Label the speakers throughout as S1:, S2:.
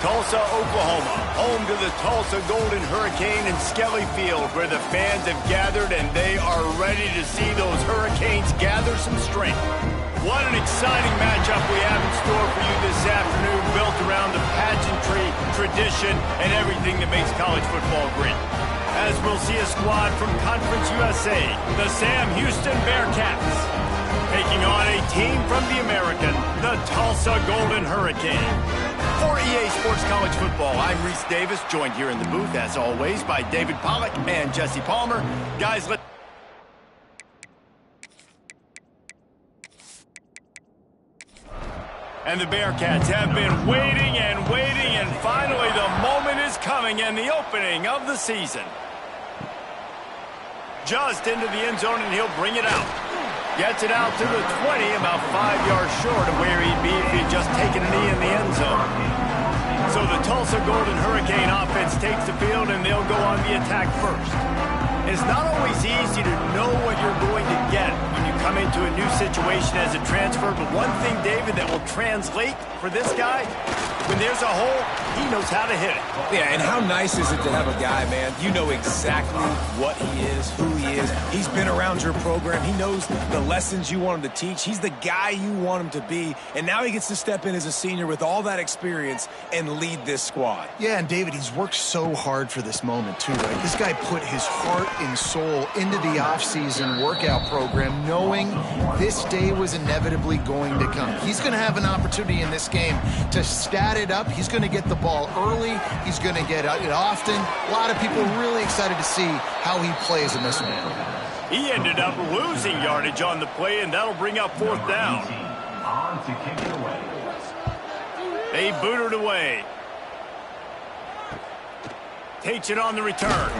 S1: Tulsa, Oklahoma, home to the Tulsa Golden Hurricane and Skelly Field, where the fans have gathered and they are ready to see those Hurricanes gather some strength. What an exciting matchup we have in store for you this afternoon, built around the pageantry, tradition, and everything that makes college football great. As we'll see a squad from Conference USA, the Sam Houston Bearcats, taking on a team from the American, the Tulsa Golden Hurricane. For EA Sports College Football, I'm Reese Davis, joined here in the booth, as always, by David Pollack and Jesse Palmer. Guys, And the Bearcats have been waiting, and finally the moment is coming and the opening of the season. Just into the end zone, and he'll bring it out. Gets it out to the 20, about 5 yards short of where he'd be if he'd just taken a knee in the end zone. So the Tulsa Golden Hurricane offense takes the field, and they'll go on the attack first. It's not always easy to know what you're going to get when you come into a new situation as a transfer, but one thing, David, that will translate for this guy, when there's a hole, he knows how to hit it.
S2: Yeah, and how nice is it to have a guy, man, you know exactly what he is, who he is. He's been around your program. He knows the lessons you want him to teach. He's the guy you want him to be, and now he gets to step in as a senior with all that experience and lead this squad.
S3: Yeah, and David, he's worked so hard for this moment, too, right? This guy put his heart and soul into the offseason workout program, knowing this day was inevitably going to come. He's going to have an opportunity in this game to stat it up. He's going to get the ball early. He's going to get it often. A lot of people really excited to see how he plays in this one.
S1: He ended up losing yardage on the play, and that'll bring up fourth down. They boot it away. Takes it on the return.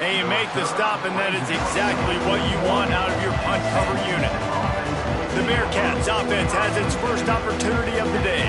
S1: And you make the stop, and that is exactly what you want out of your punt cover unit. The Bearcats offense has its first opportunity of the day.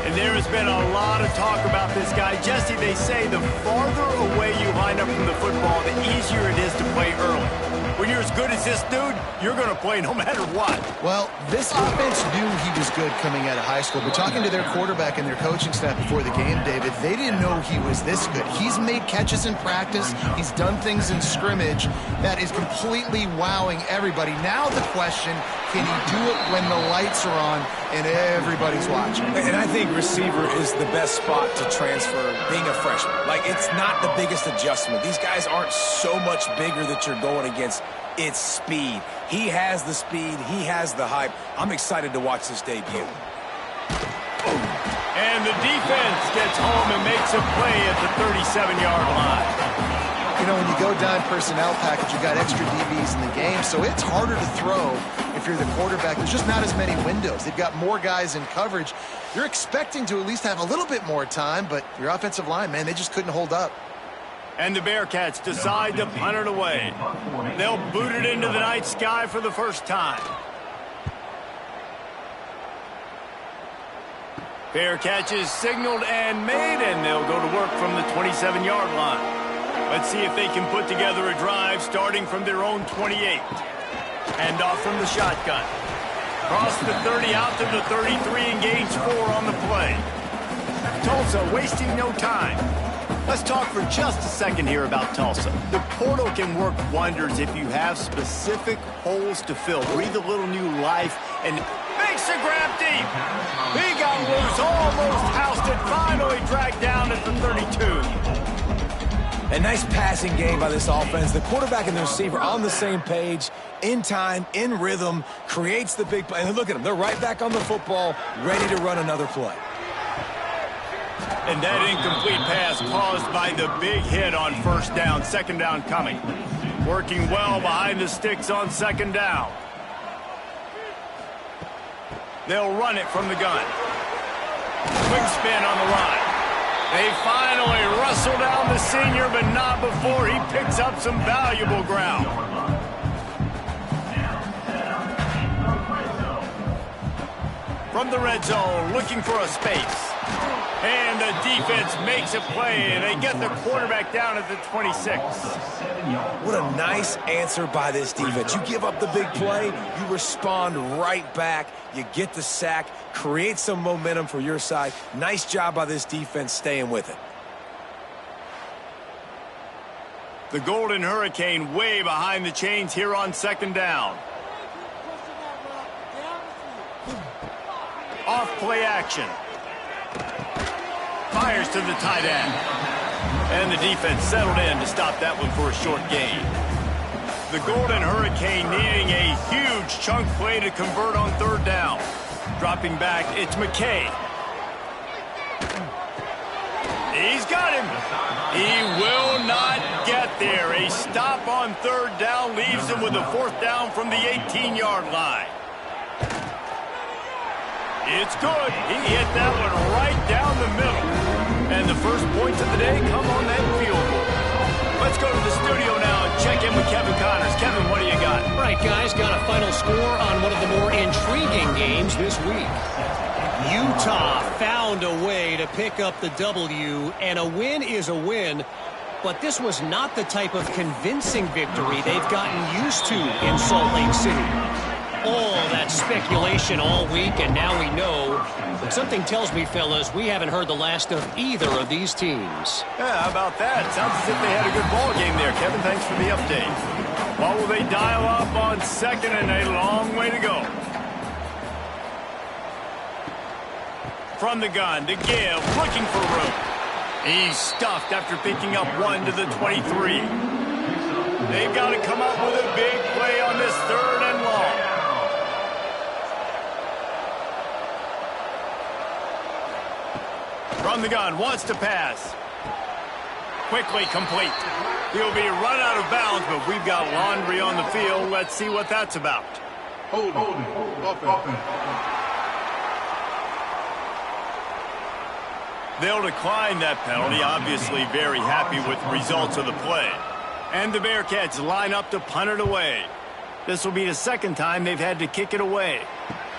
S1: And there has been a lot of talk about this guy. Jesse, they say the farther away you line up from the football, the easier it is to play early. When you're as good as this dude, you're going to play no matter what.
S3: Well, this offense knew he was good coming out of high school, but talking to their quarterback and their coaching staff before the game, David, they didn't know he was this good. He's made catches in practice. He's done things in scrimmage that is completely wowing everybody. Now the question, can he do it when the lights are on and everybody's watching?
S2: And I think receiver is the best spot to transfer being a freshman. Like, it's not the biggest adjustment. These guys aren't so much bigger that you're going against. It's speed. He has the speed. He has the hype. I'm excited to watch this debut.
S1: And the defense gets home and makes a play at the 37-yard line.
S3: You know, when you go down personnel package, you got extra DBs in the game, so it's harder to throw if you're the quarterback. There's just not as many windows. They've got more guys in coverage. You're expecting to at least have a little bit more time, but your offensive line, man, they just couldn't hold up.
S1: And the Bearcats decide to punt it away. They'll boot it into the night sky for the first time. Fair catch is signaled and made, and they'll go to work from the 27-yard line. Let's see if they can put together a drive starting from their own 28. Hand off from the shotgun. Cross the 30 out to the 33 and gains 4 on the play. Tulsa wasting no time. Let's talk for just a second here about Tulsa. The portal can work wonders if you have specific holes to fill. Breathe a little new life and makes a grab deep. He got loose, almost housed it, finally dragged down at the 32.
S2: A nice passing game by this offense. The quarterback and the receiver on the same page, in time, in rhythm, creates the big play. And look at them. They're right back on the football, ready to run another play.
S1: And that incomplete pass caused by the big hit on first down. Second down coming. Working well behind the sticks on second down. They'll run it from the gun. Quick spin on the line. They finally wrestle down the senior, but not before he picks up some valuable ground. From the red zone, looking for a space. And the defense makes a play, and they get the quarterback down at the 26.
S2: What a nice answer by this defense. You give up the big play, you respond right back, you get the sack, create some momentum for your side. Nice job by this defense staying with it.
S1: The Golden Hurricane way behind the chains here on second down. Off play action. Fires to the tight end. And the defense settled in to stop that one for a short gain. The Golden Hurricane needing a huge chunk play to convert on third down. Dropping back, it's McKay. He's got him. He will not get there. A stop on third down leaves him with a fourth down from the 18-yard line. It's good. He hit that one right down the middle. And the first points of the day come on that field goal. Let's go to the studio now and check in with Kevin Connors. Kevin, what do you got?
S4: All right, guys, got a final score on one of the more intriguing games this week. Utah found a way to pick up the W, and a win is a win. But this was not the type of convincing victory they've gotten used to in Salt Lake City. All that speculation all week, and now we know. But something tells me, fellas, we haven't heard the last of either of these teams.
S1: Yeah, how about that? Sounds as if they had a good ball game there. Kevin, thanks for the update. What will they dial up on second, and a long way to go. From the gun to give, looking for room. He's stuffed after picking up one to the 23. They've got to come up with a big play on this third and long. From the gun, wants to pass. Quickly complete. He'll be run out of bounds, but we've got laundry on the field. Let's see what that's about.
S5: Hold it.
S1: They'll decline that penalty, obviously very happy with the results of the play. And the Bearcats line up to punt it away. This will be the second time they've had to kick it away.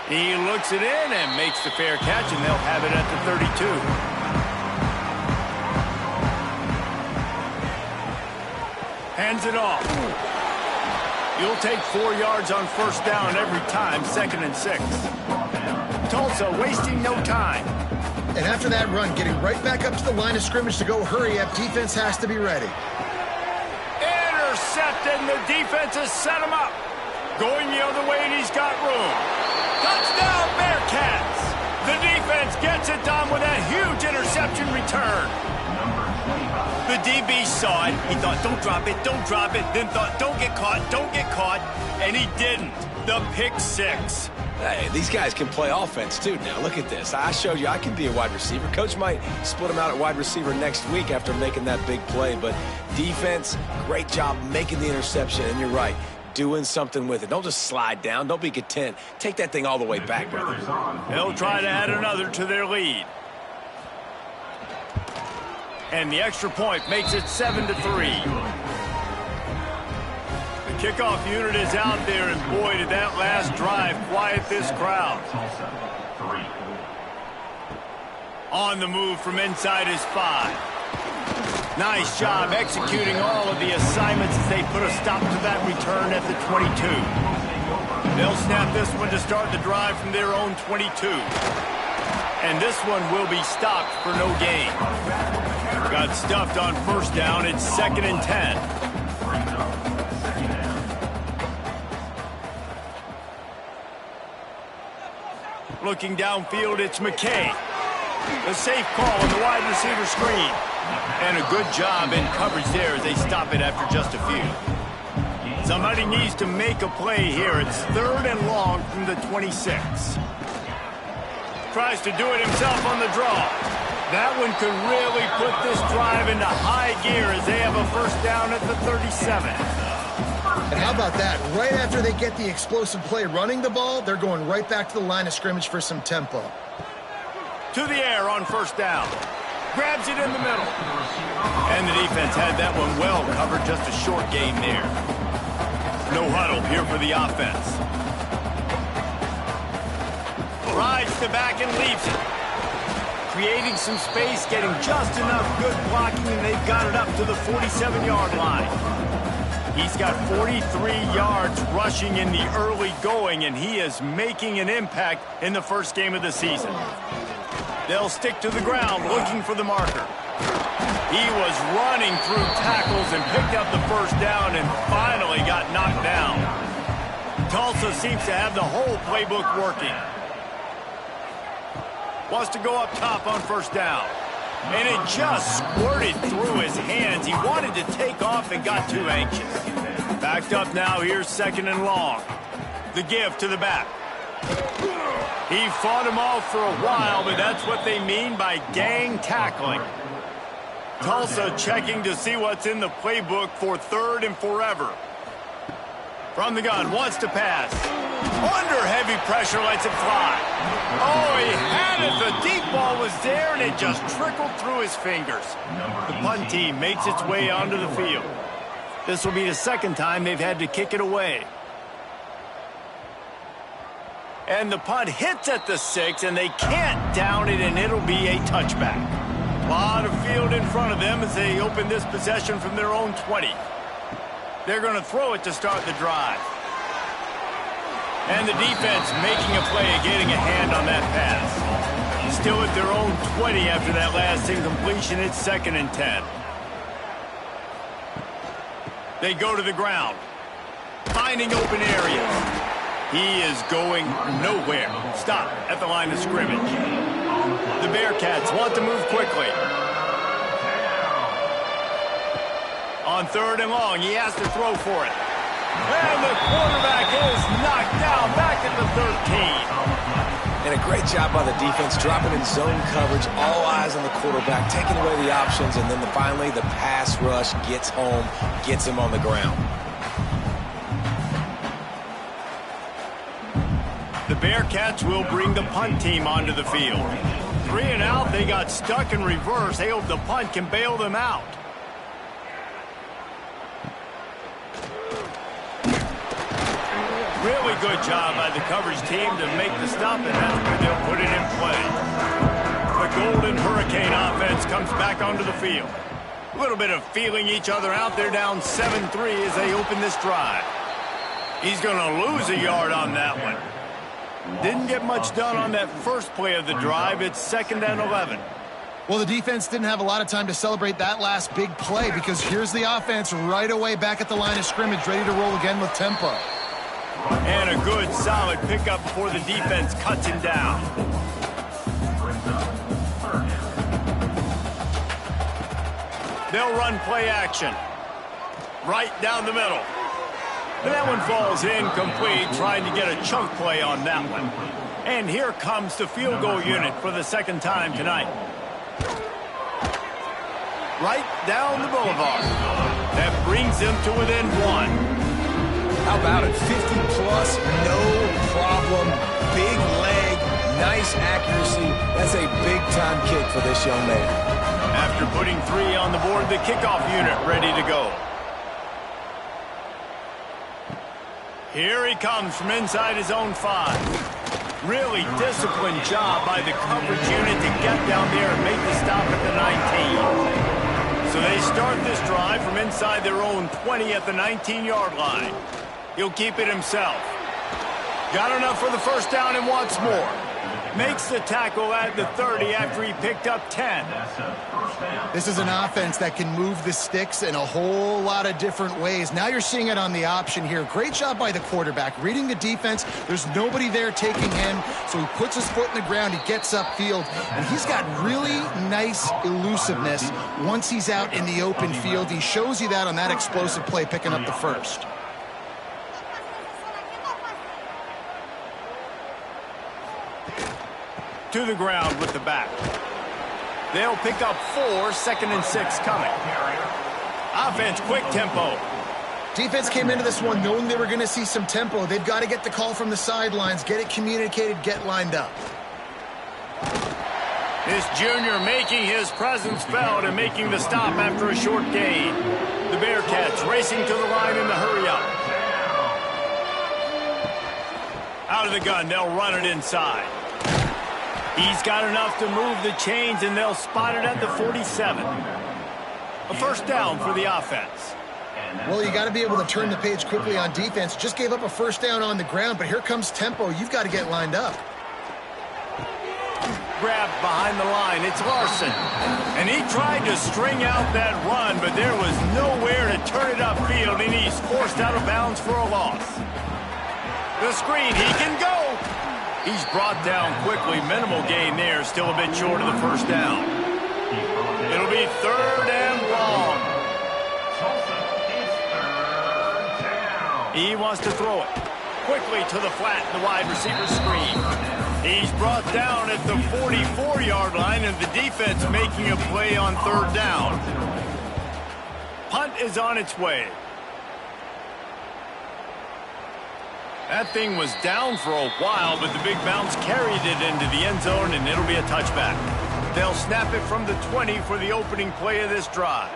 S1: He looks it in and makes the fair catch, and they'll have it at the 32. Hands it off. You'll take 4 yards on first down every time, 2nd and 6. Tulsa wasting no time.
S3: And after that run, getting right back up to the line of scrimmage to go hurry up, defense has to be ready.
S1: Intercepted, and the defense has set him up. Going the other way, and he's got room. Touchdown, Bearcats! The defense gets it done with a huge interception return. The DB saw it. He thought, don't drop it, don't drop it. Then thought, don't get caught, and he didn't. The pick six.
S2: Hey, these guys can play offense, too. Now, look at this. I showed you I can be a wide receiver. Coach might split him out at wide receiver next week after making that big play. But defense, great job making the interception. And you're right, doing something with it. Don't just slide down. Don't be content. Take that thing all the way back, brother.
S1: They'll try to add another to their lead. And the extra point makes it 7-3. Kickoff unit is out there, and boy, did that last drive quiet this crowd. On the move from inside his 5. Nice job executing all of the assignments as they put a stop to that return at the 22. They'll snap this one to start the drive from their own 22. And this one will be stopped for no gain. Got stuffed on first down. It's 2nd and 10. Looking downfield, it's McKay. A safe call on the wide receiver screen. And a good job in coverage there as they stop it after just a few. Somebody needs to make a play here. It's 3rd and long from the 26. Tries to do it himself on the draw. That one could really put this drive into high gear as they have a first down at the 37.
S3: And how about that? Right after they get the explosive play running the ball, they're going right back to the line of scrimmage for some tempo.
S1: To the air on first down. Grabs it in the middle. And the defense had that one well covered. Just a short gain there. No huddle here for the offense. Rides to back and leaves it. creating some space, getting just enough good blocking, and they've got it up to the 47-yard line. He's got 43 yards rushing in the early going, and he is making an impact in the first game of the season. They'll stick to the ground looking for the marker. He was running through tackles and picked up the first down and finally got knocked down. Tulsa seems to have the whole playbook working. Wants to go up top on first down. And it just squirted through his hands. He wanted to take off and got too anxious. Backed up now, here's second and long. The give to the back. He fought him off for a while, but that's what they mean by gang tackling. Tulsa checking to see what's in the playbook for third and forever. From the gun, wants to pass. Under heavy pressure, lets it fly. Oh, he had it. The deep ball was there, and it just trickled through his fingers. The punt team makes its way onto the field. This will be the second time they've had to kick it away. And the punt hits at the 6, and they can't down it, and it'll be a touchback. A lot of field in front of them as they open this possession from their own 20. They're going to throw it to start the drive. And the defense making a play and getting a hand on that pass. Still at their own 20 after that last incompletion. It's 2nd and 10. They go to the ground. Finding open areas. He is going nowhere. Stop at the line of scrimmage. The Bearcats want to move quickly. On 3rd and long, he has to throw for it. And the quarterback is knocked down back at the 13.
S2: And a great job by the defense, dropping in zone coverage, all eyes on the quarterback, taking away the options, and then finally the pass rush gets home, gets him on the ground.
S1: The Bearcats will bring the punt team onto the field. 3 and out, they got stuck in reverse. They hope the punt can bail them out. Really good job by the coverage team to make the stop, and that's where they'll put it in play. The Golden Hurricane offense comes back onto the field. A little bit of feeling each other out. They're down 7-3 as they open this drive. He's going to lose a yard on that one. Didn't get much done on that first play of the drive. It's 2nd and 11.
S3: Well, the defense didn't have a lot of time to celebrate that last big play because here's the offense right away back at the line of scrimmage, ready to roll again with tempo.
S1: And a good, solid pickup before the defense cuts him down. They'll run play action. Right down the middle. And that one falls incomplete, trying to get a chunk play on that one. And here comes the field goal unit for the 2nd time tonight. Right down the boulevard. That brings them to within 1.
S2: How about it? 50-plus, no problem. Big leg, nice accuracy. That's a big-time kick for this young man.
S1: After putting 3 on the board, the kickoff unit ready to go. Here he comes from inside his own 5. Really disciplined job by the coverage unit to get down there and make the stop at the 19. So they start this drive from inside their own 20 at the 19-yard line. He'll keep it himself. Got enough for the first down and wants more. Makes the tackle at the 30 after he picked up 10.
S3: This is an offense that can move the sticks in a whole lot of different ways. Now you're seeing it on the option here. Great job by the quarterback. Reading the defense, there's nobody there taking him, so he puts his foot in the ground, he gets upfield, and he's got really nice elusiveness once he's out in the open field. He shows you that on that explosive play, picking up the first.
S1: To the ground with the back. They'll pick up 4, 2nd and 6 coming. Offense, quick tempo.
S3: Defense came into this one knowing they were going to see some tempo. They've got to get the call from the sidelines, get it communicated, get lined up.
S1: This junior making his presence felt and making the stop after a short gain. The Bearcats racing to the line in the hurry-up. Out of the gun, they'll run it inside. He's got enough to move the chains, and they'll spot it at the 47. A first down for the offense.
S3: Well, you got to be able to turn the page quickly on defense. Just gave up a first down on the ground, but here comes tempo. You've got to get lined up.
S1: Grabbed behind the line. It's Larson. And he tried to string out that run, but there was nowhere to turn it upfield, and he's forced out of bounds for a loss. The screen, he can go. He's brought down quickly. Minimal gain there, still a bit short of the first down. It'll be third and long. He wants to throw it quickly to the flat in the wide receiver screen. He's brought down at the 44-yard line, and the defense making a play on third down. Punt is on its way. That thing was down for a while, but the big bounce carried it into the end zone, and it'll be a touchback. They'll snap it from the 20 for the opening play of this drive.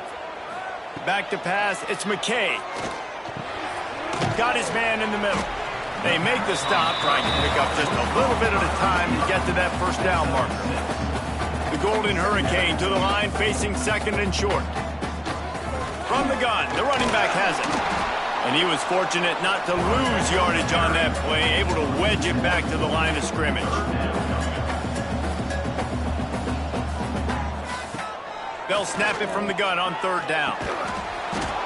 S1: Back to pass, it's McKay. Got his man in the middle. They make the stop, trying to pick up just a little bit at a time to get to that first down marker. The Golden Hurricane to the line, facing second and short. From the gun, the running back has it. And he was fortunate not to lose yardage on that play, able to wedge it back to the line of scrimmage. They'll snap it from the gun on third down.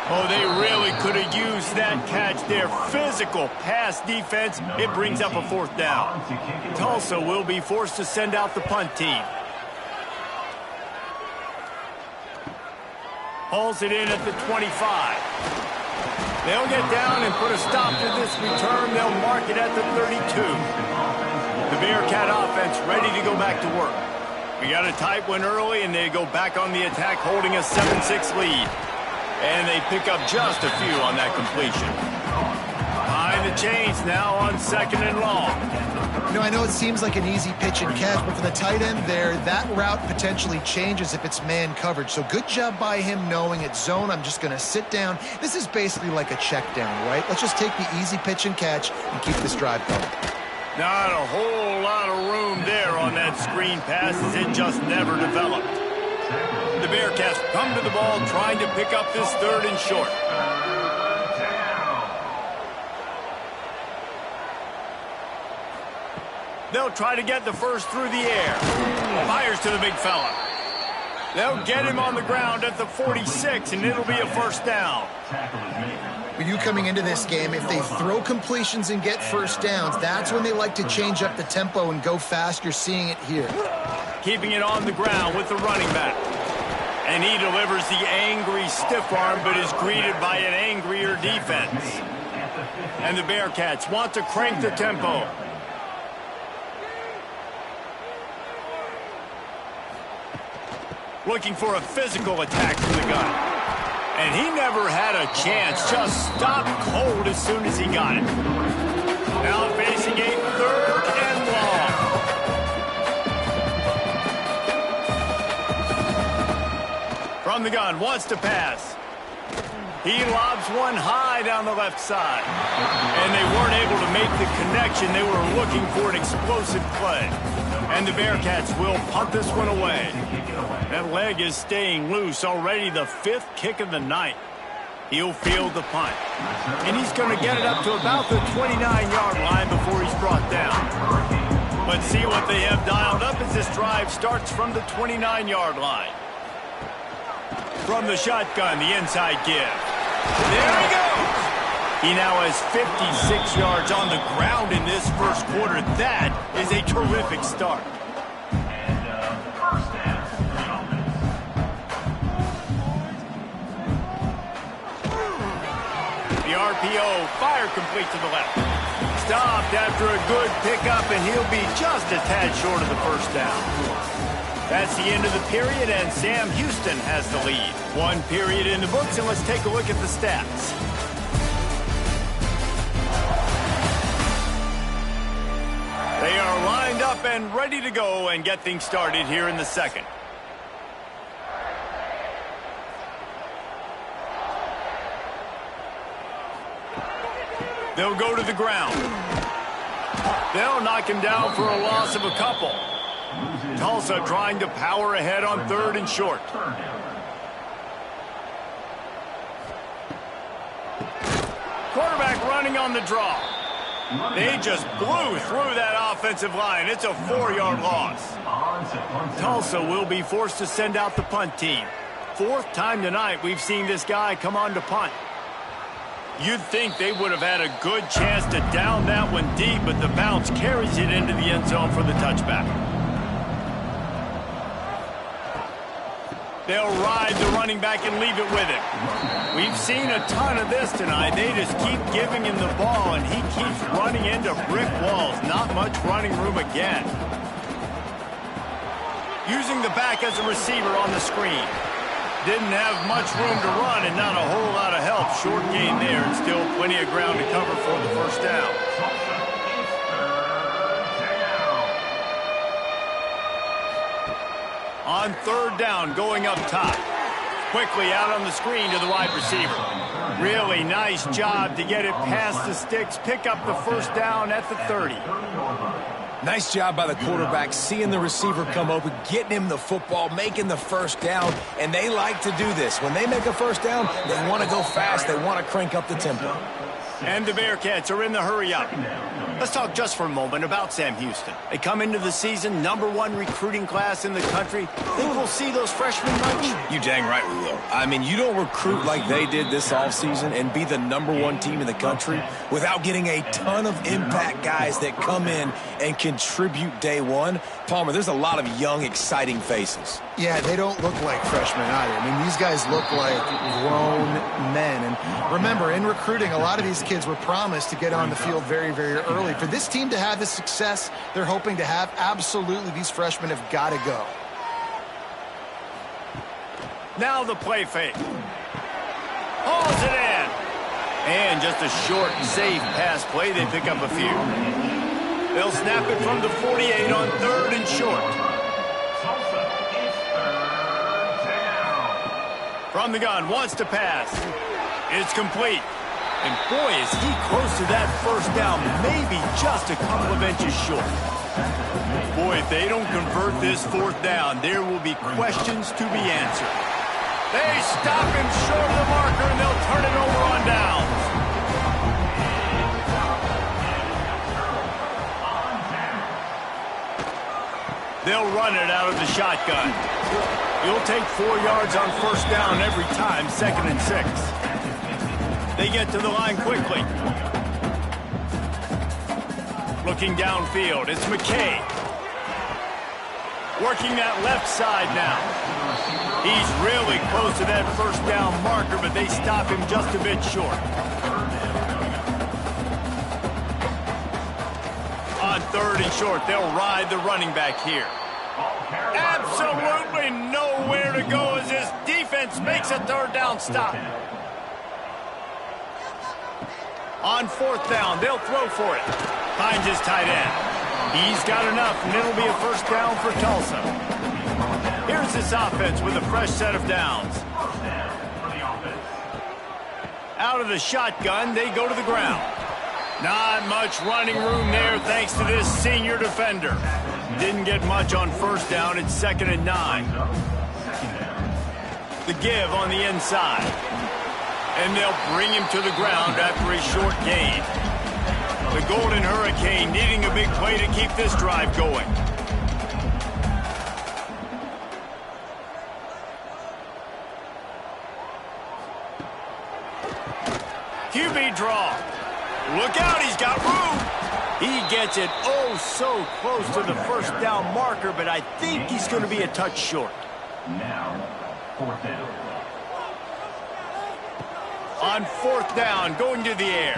S1: Oh, they really could have used that catch there. Physical pass defense. It brings up a fourth down. Tulsa will be forced to send out the punt team. Hauls it in at the 25. They'll get down and put a stop to this return. They'll mark it at the 32. The Bearcat offense ready to go back to work. We got a tight one early, and they go back on the attack, holding a 7-6 lead. And they pick up just a few on that completion. Behind the chains now on second and long.
S3: You know, I know it seems like an easy pitch and catch, but for the tight end there, that route potentially changes if it's man coverage. So good job by him knowing it's zone. I'm just going to sit down. This is basically like a check down, right? Let's just take the easy pitch and catch and keep this drive going.
S1: Not a whole lot of room there on that screen pass, as it just never developed. The Bearcats come to the ball, trying to pick up this third and short. They'll try to get the first through the air. Fires to the big fella. They'll get him on the ground at the 46, and it'll be a first down.
S3: With you coming into this game, if they throw completions and get first downs, that's when they like to change up the tempo and go fast. You're seeing it here.
S1: Keeping it on the ground with the running back. And he delivers the angry stiff arm, but is greeted by an angrier defense. And the Bearcats want to crank the tempo. Looking for a physical attack from the gun. And he never had a chance, just stopped cold as soon as he got it. Now facing a third and long. From the gun, wants to pass. He lobs one high down the left side. And they weren't able to make the connection. They were looking for an explosive play. And the Bearcats will punt this one away. That leg is staying loose. Already the fifth kick of the night. He'll field the punt. And he's going to get it up to about the 29-yard line before he's brought down. But see what they have dialed up as this drive starts from the 29-yard line. From the shotgun, the inside give. There he goes! He now has 56 yards on the ground in this first quarter. That is a terrific start. The RPO, fire complete to the left. Stopped after a good pickup, and he'll be just a tad short of the first down. That's the end of the period, and Sam Houston has the lead. One period in the books, and let's take a look at the stats. They are lined up and ready to go and get things started here in the second. They'll go to the ground. They'll knock him down for a loss of a couple. Tulsa trying to power ahead on 3rd and short. Quarterback running on the draw. They just blew through that offensive line. It's a 4-yard loss. Tulsa will be forced to send out the punt team. 4th time tonight we've seen this guy come on to punt. You'd think they would have had a good chance to down that one deep, but the bounce carries it into the end zone for the touchback. They'll ride the running back and leave it with him. We've seen a ton of this tonight. They just keep giving him the ball, and he keeps running into brick walls. Not much running room again. Using the back as a receiver on the screen. Didn't have much room to run and not a whole lot of help. Short gain there and still plenty of ground to cover for the first down. On 3rd down, going up top. Quickly out on the screen to the wide receiver. Really nice job to get it past the sticks. Pick up the first down at the 30.
S2: Nice job by the quarterback, seeing the receiver come open, getting him the football, making the first down, and they like to do this. When they make a first down, they want to go fast, they want to crank up the tempo.
S1: And the Bearcats are in the hurry-up. Let's talk just for a moment about Sam Houston. They come into the season, #1 recruiting class in the country. Think we'll see those freshmen much?
S2: You dang right we will. I mean, you don't recruit like they did this offseason and be the #1 team in the country without getting a ton of impact guys that come in and contribute day one. Palmer, there's a lot of young, exciting faces.
S3: Yeah, they don't look like freshmen either. I mean, these guys look like grown men. And remember, in recruiting, a lot of these kids were promised to get on the field very, very early. For this team to have the success they're hoping to have, absolutely these freshmen have got to go.
S1: Now the play fake. Hauls it in. And just a short, safe pass play. They pick up a few. They'll snap it from the 48 on 3rd and short. From the gun, wants to pass. It's complete. And boy, is he close to that first down, maybe just a couple of inches short. Boy, if they don't convert this 4th down, there will be questions to be answered. They stop him short of the marker, and they'll turn it over on downs. They'll run it out of the shotgun. He'll take 4 yards on first down every time, 2nd and 6. They get to the line quickly. Looking downfield, it's McKay. Working that left side now. He's really close to that first down marker, but they stop him just a bit short. On 3rd and short, they'll ride the running back here. Absolutely nowhere to go as this defense makes a 3rd down stop. On 4th down, they'll throw for it. Finds his tight end. He's got enough, and it'll be a first down for Tulsa. Here's this offense with a fresh set of downs. Out of the shotgun, they go to the ground. Not much running room there thanks to this senior defender. Didn't get much on first down. It's 2nd and 9. The give on the inside. And they'll bring him to the ground after a short gain. The Golden Hurricane needing a big play to keep this drive going. QB draw. Look out, he's got room. He gets it oh so close to the first down marker, but I think he's going to be a touch short.
S6: Now, 4th down.
S1: On 4th down, going to the air.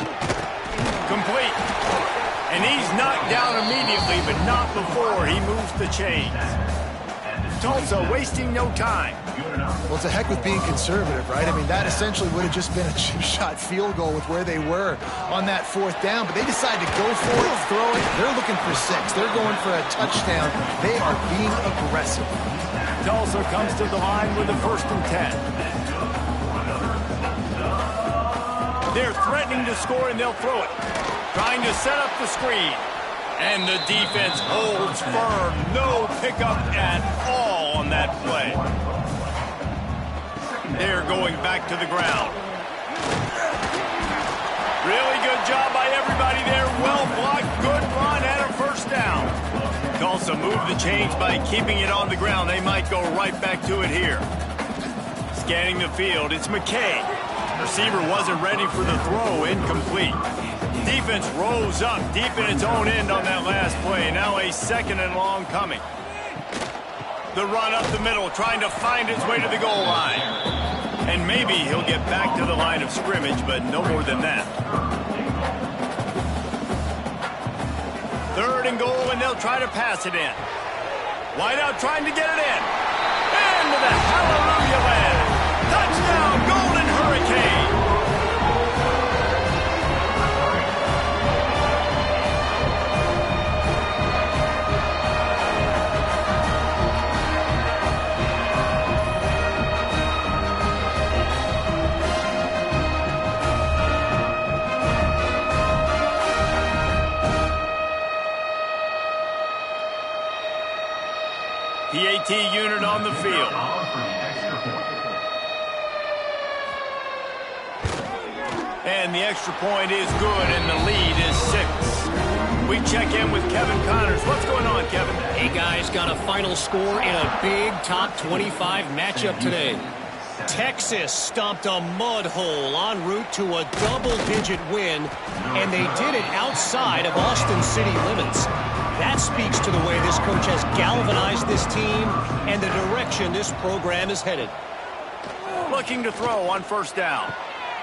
S1: Complete. And he's knocked down immediately, but not before he moves the chains. Tulsa wasting no time.
S3: Well, to heck with being conservative, right? I mean, that essentially would have just been a chip-shot field goal with where they were on that 4th down, but they decided to go for it, throw it. They're looking for 6. They're going for a touchdown. They are being aggressive.
S1: Tulsa comes to the line with a 1st and 10. They're threatening to score, and they'll throw it. Trying to set up the screen. And the defense holds firm. No pickup at all on that play. They're going back to the ground. Really good job by everybody there. Well blocked, good run, and a first down. Tulsa moved the chains by keeping it on the ground. They might go right back to it here. Scanning the field, it's McKay. Receiver wasn't ready for the throw, incomplete. Defense rose up deep in its own end on that last play. Now a 2nd and long coming. The run up the middle, trying to find its way to the goal line. And maybe he'll get back to the line of scrimmage, but no more than that. 3rd and goal, and they'll try to pass it in. Wide out trying to get it in. Into the hallelujah land. Touchdown, Golden Hurricane. PAT unit on the field. And the extra point is good, and the lead is 6. We check in with Kevin Connors. What's going on, Kevin?
S4: Hey, guys, got a final score in a big top 25 matchup today. Texas stomped a mud hole en route to a double-digit win, and they did it outside of Austin city limits. That speaks to the way this coach has galvanized this team and the direction this program is headed.
S1: Looking to throw on 1st down.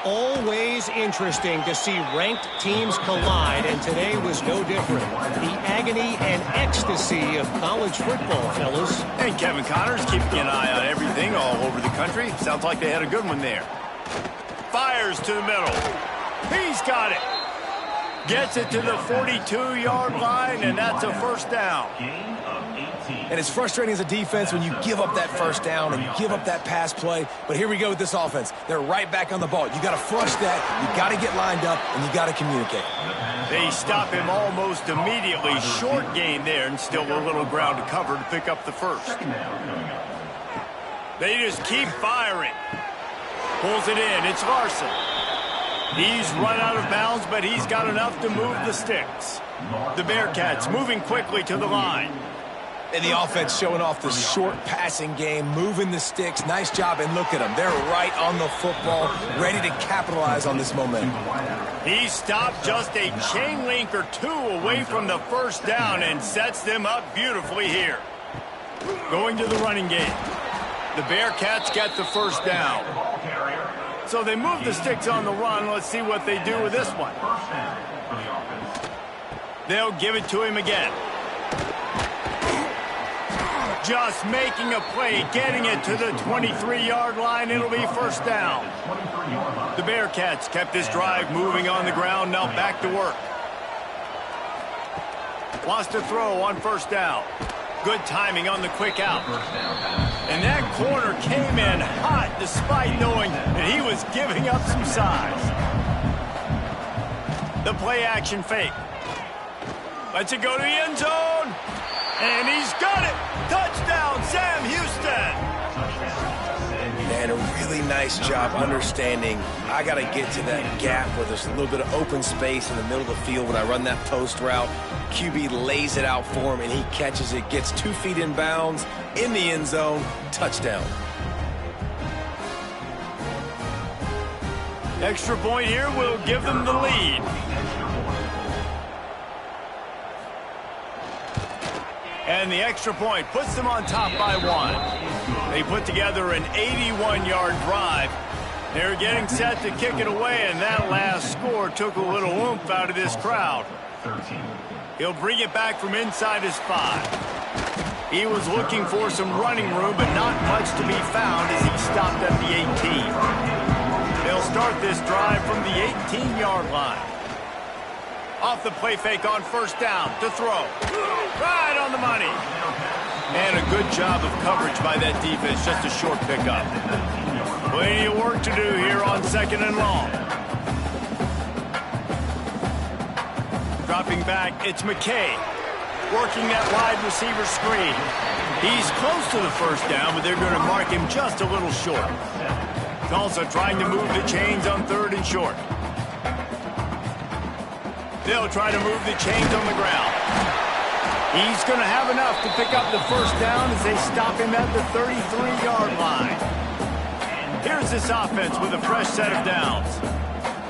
S4: Always interesting to see ranked teams collide, and today was no different. The agony and ecstasy of college football, fellas.
S1: And Kevin Connors keeping an eye on everything all over the country. Sounds like they had a good one there. Fires to the middle. He's got it. Gets it to the 42-yard line, and that's a 1st down.
S2: And it's frustrating as a defense when you give up that 1st down and you give up that pass play. But here we go with this offense. They're right back on the ball. You got to flush that. You got to get lined up, and you got to communicate.
S1: They stop him almost immediately. Short gain there, and still a little ground to cover to pick up the 1st. They just keep firing. Pulls it in. It's Larson. He's run out of bounds, but he's got enough to move the sticks. The Bearcats moving quickly to the line.
S2: And the offense showing off the short passing game, moving the sticks. Nice job, and look at them. They're right on the football, ready to capitalize on this momentum.
S1: He stopped just a chain link or 2 away from the 1st down and sets them up beautifully here. Going to the running game. The Bearcats get the 1st down. So they move the sticks on the run. Let's see what they do with this one. They'll give it to him again. Just making a play, getting it to the 23-yard line. It'll be 1st down. The Bearcats kept this drive moving on the ground. Now back to work. Wants to throw on 1st down. Good timing on the quick out. And that corner came in hot despite knowing that he was giving up some size. The play action fake. Lets it go to the end zone. And he's got it. Touchdown, Sam Houston.
S2: And a really nice job understanding I got to get to that gap where there's a little bit of open space in the middle of the field when I run that post route. QB lays it out for him, and he catches it, gets 2 feet in bounds, in the end zone, touchdown.
S1: Extra point here will give them the lead. And the extra point puts them on top by 1. They put together an 81-yard drive. They're getting set to kick it away, and that last score took a little oomph out of this crowd. He'll bring it back from inside his 5. He was looking for some running room, but not much to be found as he stopped at the 18. They'll start this drive from the 18-yard line. Off the play fake on 1st down to throw. Right on the money. And a good job of coverage by that defense. Just a short pickup. Plenty of work to do here on 2nd and long. Dropping back, it's McKay. Working that wide receiver screen. He's close to the first down, but they're going to mark him just a little short. Tulsa trying to move the chains on 3rd and short. They'll try to move the chains on the ground. He's going to have enough to pick up the first down as they stop him at the 33-yard line. Here's this offense with a fresh set of downs.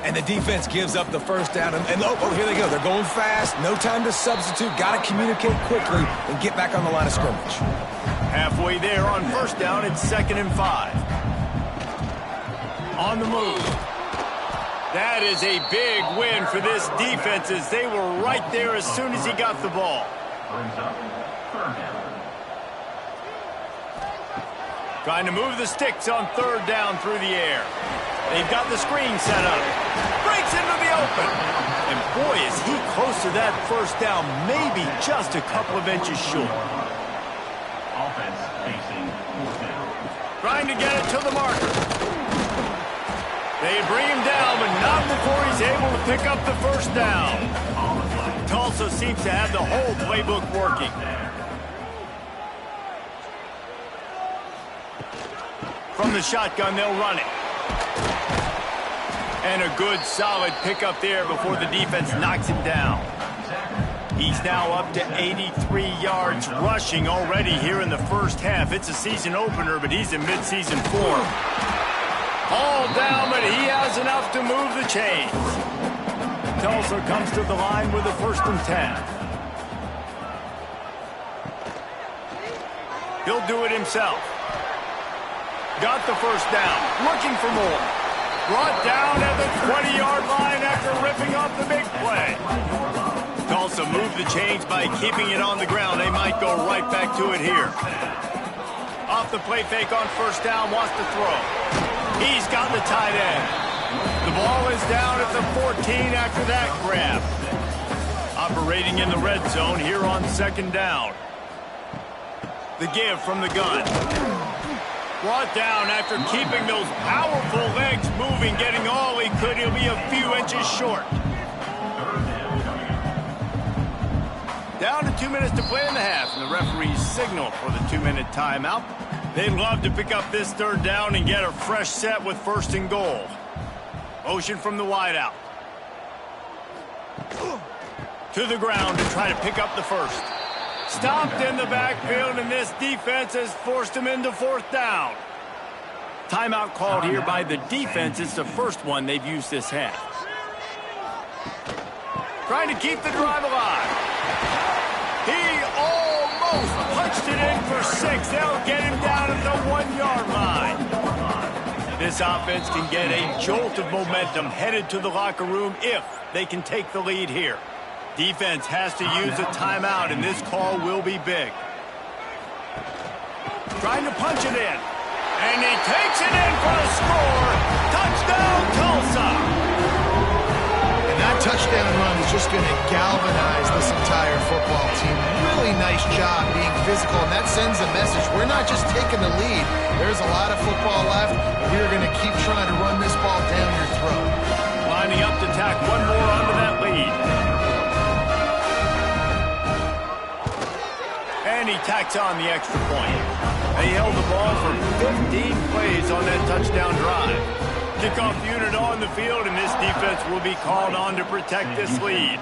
S2: And the defense gives up the first down. And here they go. They're going fast. No time to substitute. Got to communicate quickly and get back on the line of scrimmage.
S1: Halfway there on first down, it's 2nd and 5. On the move. That is a big win for this defense as they were right there as soon as he got the ball. Trying to move the sticks on 3rd down through the air. They've got the screen set up. Breaks into the open. And boy, is he close to that first down, maybe just a couple of inches short.
S6: Offense facing 4th down.
S1: Trying to get it to the marker. They bring him down, but not before he's able to pick up the first down. Tulsa seems to have the whole playbook working. From the shotgun, they'll run it. And a good, solid pickup there before the defense knocks him down. He's now up to 83 yards rushing already here in the first half. It's a season opener, but he's in midseason form. All down, but he has enough to move the chains. Tulsa comes to the line with a 1st and 10. He'll do it himself. Got the first down, looking for more. Brought down at the 20-yard line after ripping off the big play. Tulsa moved the chains by keeping it on the ground. They might go right back to it here. Off the play fake on first down, wants to throw. He's got the tight end. The ball is down at the 14 after that grab. Operating in the red zone here on 2nd down. The give from the gun. Brought down after keeping those powerful legs moving, getting all he could. He'll be a few inches short. Down to 2 minutes to play in the half, and the referees signal for the 2-minute timeout. They'd love to pick up this 3rd down and get a fresh set with 1st and goal. Motion from the wideout. To the ground to try to pick up the first. Stopped in the backfield, and this defense has forced him into 4th down. Timeout called here by the defense. It's the first one they've used this half. Trying to keep the drive alive. He almost punched it in for 6. They'll get him down at the 1-yard line. This offense can get a jolt of momentum headed to the locker room if they can take the lead here. Defense has to use a timeout, and this call will be big. Trying to punch it in. And he takes it in for a score. Touchdown, Tulsa!
S3: And that touchdown run is just going to galvanize this entire football team. Really nice job being physical, and that sends a message. We're not just taking the lead. There's a lot of football left, and we're going to keep trying to run this ball down your throat.
S1: Lining up to tack one more onto that lead. And he tacks on the extra point. They held the ball for 15 plays on that touchdown drive. Kickoff unit on the field, and this defense will be called on to protect this lead.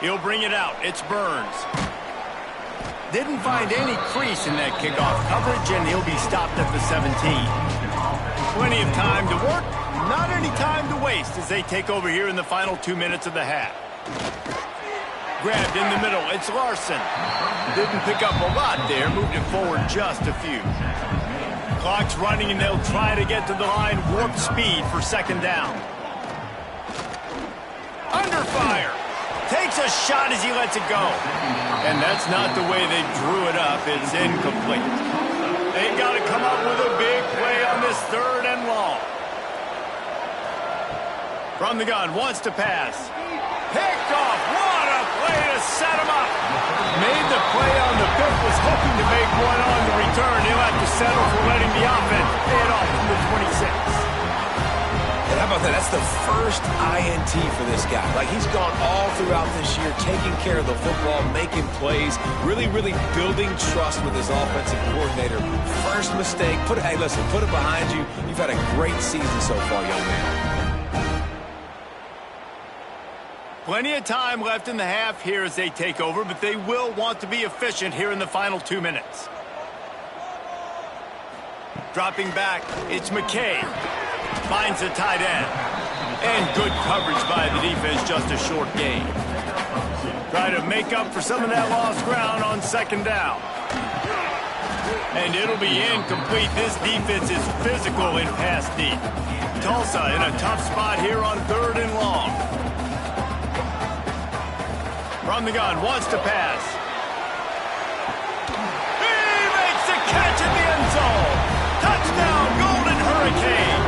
S1: He'll bring it out. It's Burns. Didn't find any crease in that kickoff coverage, and he'll be stopped at the 17. Plenty of time to work, not any time to waste as they take over here in the final 2 minutes of the half. Grabbed in the middle, it's Larson. Didn't pick up a lot there, moved it forward just a few. Clock's running, and they'll try to get to the line, warp speed for 2nd down. Under fire. Takes a shot as he lets it go. And that's not the way they drew it up. It's incomplete. They've got to come up with a big play on this 3rd and long. From the gun, wants to pass. Picked off. What a play to set him up. Made the play on the pick, was hoping to make one on the return. He'll have to settle for letting the offense pay it off from the 26.
S2: And how How about that? That's the first INT for this guy. Like, he's gone all throughout this year, taking care of the football, making plays, really, really building trust with his offensive coordinator. First mistake, hey, listen, put it behind you. You've had a great season so far, young man.
S1: Plenty of time left in the half here as they take over, but they will want to be efficient here in the final 2 minutes. Dropping back, it's McKay. Finds the tight end. And good coverage by the defense, just a short gain. Try to make up for some of that lost ground on second down. And it'll be incomplete. This defense is physical in pass deep. Tulsa in a tough spot here on 3rd and long. From the gun, wants to pass. He makes the catch in the end zone. Touchdown, Golden Hurricane.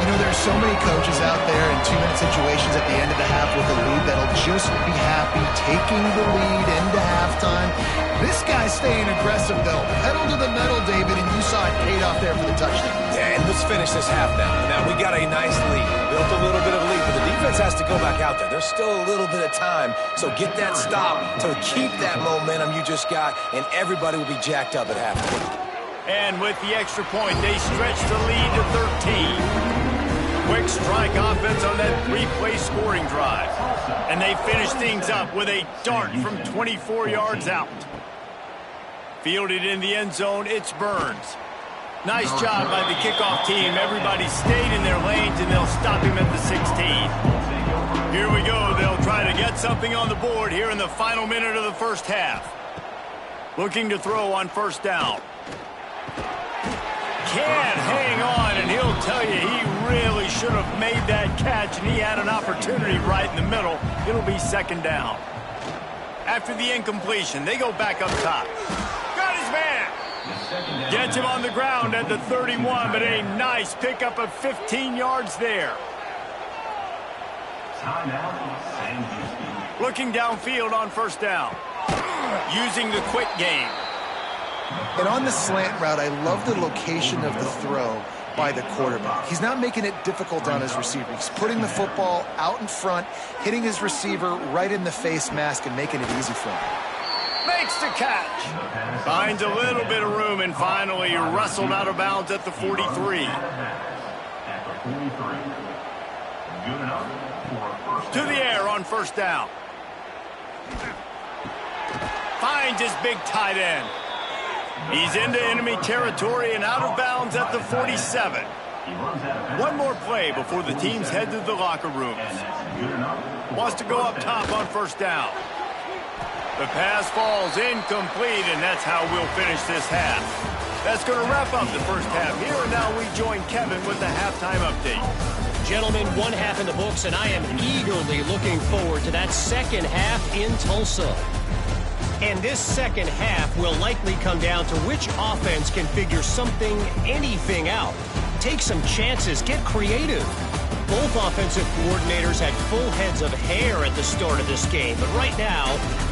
S3: You know, there's so many coaches out there in 2-minute situations at the end of the half with a lead that'll just be happy taking the lead into halftime. This guy's staying aggressive, though. Pedal to the metal, David, and you saw it paid off there for the touchdown.
S2: Yeah, and let's finish this half now. Now, we got a nice lead. Built a little bit of a lead, but the defense has to go back out there. There's still a little bit of time, so get that stop to keep that momentum you just got, and everybody will be jacked up at halftime.
S1: And with the extra point, they stretch the lead to 13. Quick strike offense on that 3-play scoring drive. And they finish things up with a dart from 24 yards out. Fielded in the end zone, it's Burns. Nice job by the kickoff team. Everybody stayed in their lanes, and they'll stop him at the 16. Here we go. They'll try to get something on the board here in the final minute of the first half. Looking to throw on first down. Can't hang on, and he'll tell you he really should have made that catch, and he had an opportunity right in the middle. It'll be second down. After the incompletion, they go back up top. Got his man. Gets him on the ground at the 31, but a nice pickup of 15 yards there.
S6: Sam Houston.
S1: Looking downfield on first down. Using the quick game.
S3: And on the slant route, I love the location of the throw by the quarterback. He's not making it difficult on his receiver. He's putting the football out in front, hitting his receiver right in the face mask and making it easy for him.
S1: Makes the catch. Finds a little bit of room and finally wrestled out of bounds at the 43. To the air on first down. Finds his big tight end. He's into enemy territory and out of bounds at the 47. One more play before the teams head to the locker rooms. Wants to go up top on first down. The pass falls incomplete, and that's how we'll finish this half. That's going to wrap up the first half here, and now we join Kevin with the halftime update.
S4: Gentlemen, one half in the books, and I am eagerly looking forward to that second half in Tulsa. And this second half will likely come down to which offense can figure something, anything out. Take some chances, get creative. Both offensive coordinators had full heads of hair at the start of this game, but right now,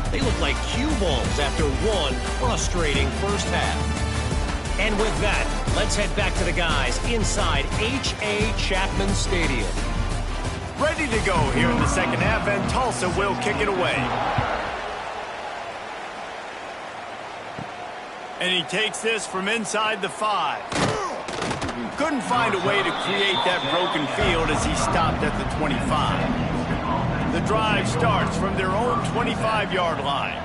S4: they look like cue balls after one frustrating first half. And with that, let's head back to the guys inside H.A. Chapman Stadium.
S1: Ready to go here in the second half, and Tulsa will kick it away. And he takes this from inside the 5. Couldn't find a way to create that broken field as he stopped at the 25. The drive starts from their own 25-yard line.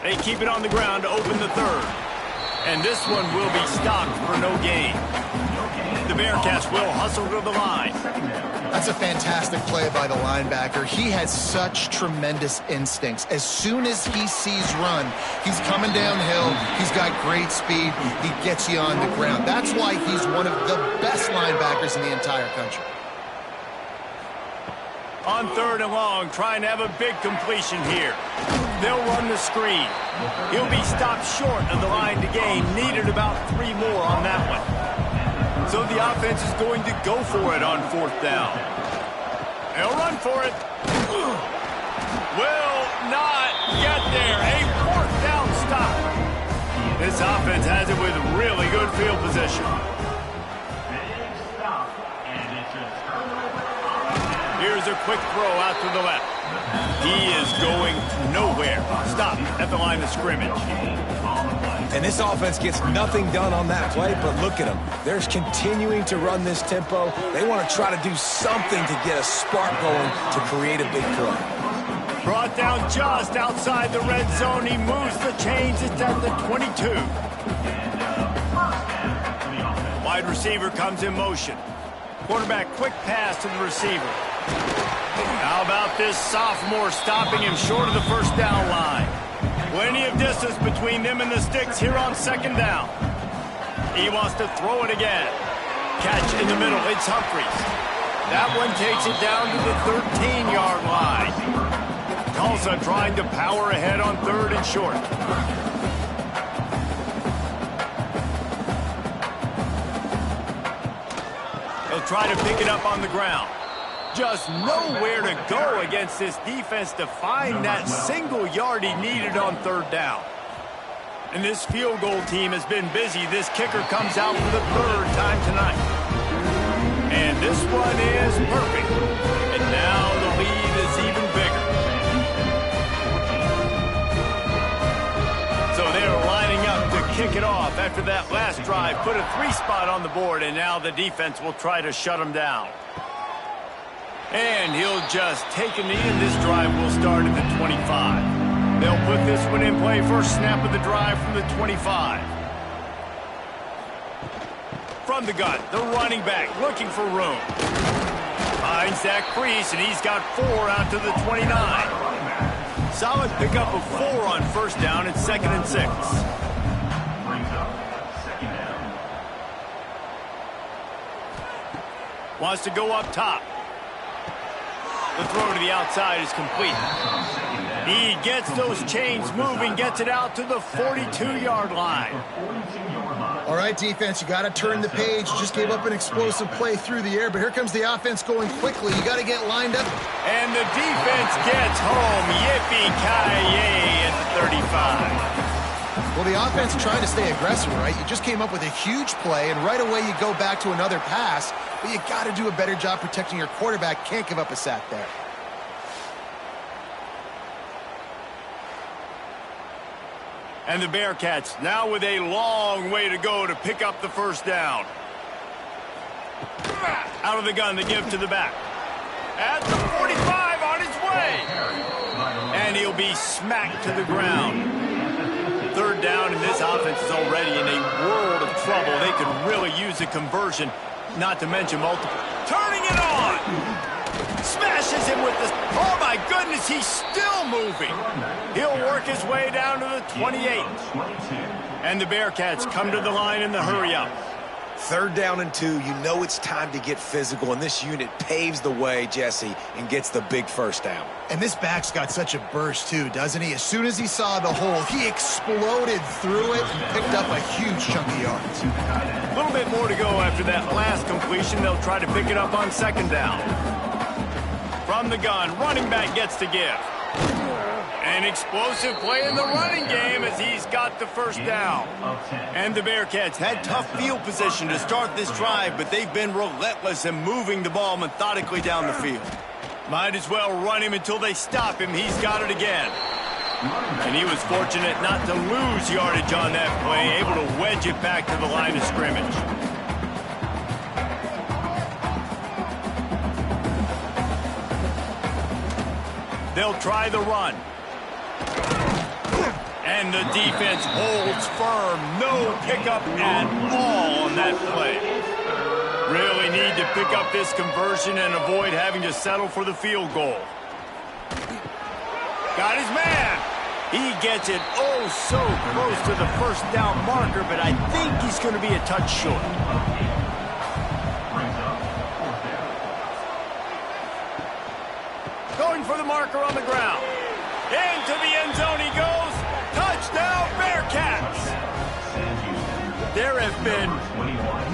S1: They keep it on the ground to open the third. And this one will be stopped for no gain. The Bearcats will hustle to the line.
S3: That's a fantastic play by the linebacker. He has such tremendous instincts. As soon as he sees run, he's coming downhill. He's got great speed. He gets you on the ground. That's why he's one of the best linebackers in the entire country.
S1: On third and long, trying to have a big completion here. They'll run the screen. He'll be stopped short of the line to gain. Needed about 3 more on that one. So the offense is going to go for it on fourth down. They'll run for it. Will not get there. A fourth down stop. This offense has it with really good field position. Here's a quick throw out to the left. He is going nowhere. Stop at the line of scrimmage.
S2: And this offense gets nothing done on that play, but look at them. They're continuing to run this tempo. They want to try to do something to get a spark going to create a big play.
S1: Brought down just outside the red zone. He moves the chains. It's at the 22. Wide receiver comes in motion. Quarterback, quick pass to the receiver. How about this sophomore stopping him short of the first down line? Plenty of distance between them and the sticks here on second down. He wants to throw it again. Catch in the middle. It's Humphries. That one takes it down to the 13-yard line. Tulsa trying to power ahead on third and short. They'll try to pick it up on the ground. Just nowhere to go against this defense to find that single yard he needed on third down. And this field goal team has been busy. This kicker comes out for the third time tonight. And this one is perfect. And now the lead is even bigger. So they're lining up to kick it off after that last drive. Put a 3-spot on the board, and now the defense will try to shut them down. And he'll just take a knee, and this drive will start at the 25. They'll put this one in play. First snap of the drive from the 25. From the gun, the running back looking for room. Finds that crease, and he's got 4 out to the 29. Solid pickup of 4 on first down. It's 2nd and 6. Wants to go up top. The throw to the outside is complete. He gets those chains moving, gets it out to the 42-yard line.
S3: All right, defense, you got to turn the page. Just gave up an explosive play through the air, but here comes the offense going quickly. You got to get lined up.
S1: And the defense gets home. Yippee-ki-yay at the 35.
S3: Well, the offense tried to stay aggressive, right? You just came up with a huge play, and right away you go back to another pass, but you got to do a better job protecting your quarterback. Can't give up a sack there.
S1: And the Bearcats now with a long way to go to pick up the first down. Out of the gun, the give to the back. At the 45, on his way. And he'll be smacked to the ground. Third down, and this offense is already in a world of trouble. They could really use a conversion, not to mention multiple. Turning it on! Smashes him with this. Oh, my goodness, he's still moving. He'll work his way down to the 28. And the Bearcats come to the line in the hurry-up.
S2: 3rd down and 2, you know it's time to get physical, and this unit paves the way, Jesse, and gets the big first down.
S3: And this back's got such a burst, too, doesn't he? As soon as he saw the hole, he exploded through it and picked up a huge chunk of yards.
S1: A little bit more to go after that last completion. They'll try to pick it up on 2nd down. From the gun, running back gets to give. An explosive play in the running game as he's got the first down. And the Bearcats had tough field position to start this drive, but they've been relentless in moving the ball methodically down the field. Might as well run him until they stop him. He's got it again. And he was fortunate not to lose yardage on that play, able to wedge it back to the line of scrimmage. They'll try the run. And the defense holds firm. No pickup at all on that play. Really need to pick up this conversion and avoid having to settle for the field goal. Got his man. He gets it oh so close to the first down marker, but I think he's going to be a touch short. Going for the marker on the ground. Into the end zone he goes. Touchdown, Bearcats! There have been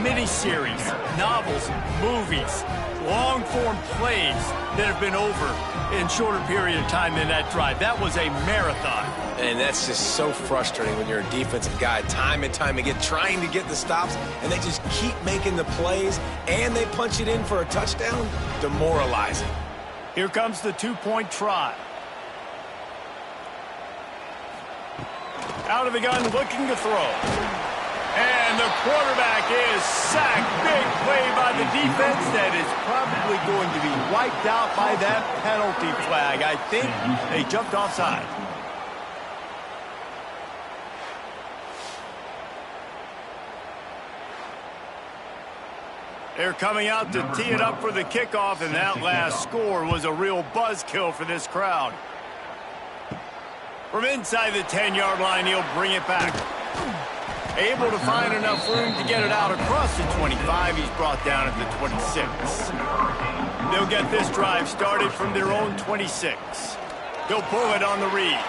S1: miniseries, novels, movies, long-form plays that have been over in shorter period of time than that drive. That was a marathon.
S2: And that's just so frustrating when you're a defensive guy, time and time again, trying to get the stops, and they just keep making the plays, and they punch it in for a touchdown. Demoralizing.
S1: Here comes the two-point try. Out of the gun, looking to throw. And the quarterback is sacked. Big play by the defense that is probably going to be wiped out by that penalty flag. I think they jumped offside. They're coming out to tee it up for the kickoff, and that last score was a real buzzkill for this crowd. From inside the 10-yard line, he'll bring it back. Able to find enough room to get it out across the 25. He's brought down at the 26. They'll get this drive started from their own 26. He'll pull it on the read.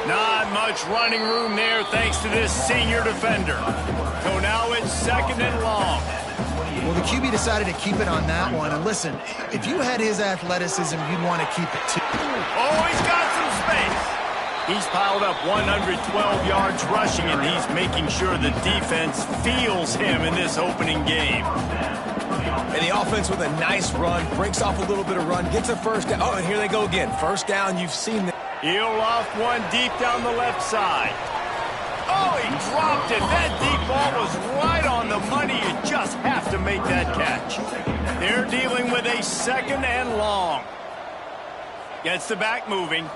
S1: Not much running room there thanks to this senior defender. So now it's second and long.
S3: Well, the QB decided to keep it on that one. And listen, if you had his athleticism, you'd want to keep it too.
S1: Oh, he's got some space. He's piled up 112 yards rushing, and he's making sure the defense feels him in this opening game.
S2: And the offense with a nice run, breaks off a little bit of run, gets a first down. Oh, and here they go again. First down, you've seen that.
S1: He'll off one deep down the left side. Oh, he dropped it. That deep ball was right on the money. You just have to make that catch. They're dealing with a second and long. Gets the back moving.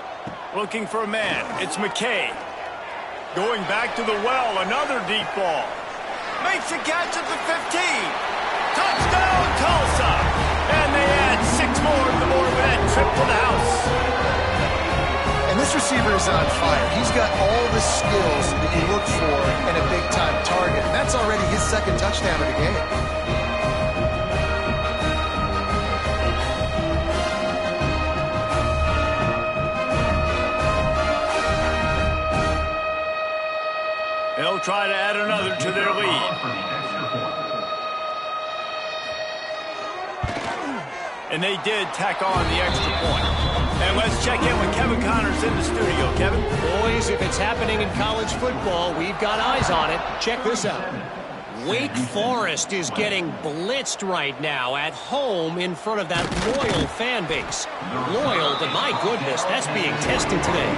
S1: Looking for a man. It's McKay. Going back to the well. Another deep ball. Makes a catch at the 15. Touchdown, Tulsa. And they add 6 more to the board with that trip to the house.
S3: And this receiver is on fire. He's got all the skills that you look for in a big-time target. And that's already his second touchdown of the game.
S1: They'll try to add another to their lead. And they did tack on the extra point. And let's check in with Kevin Connors in the studio. Kevin?
S4: Boys, if it's happening in college football, we've got eyes on it. Check this out. Wake Forest is getting blitzed right now at home in front of that loyal fan base. Loyal, but my goodness, that's being tested today.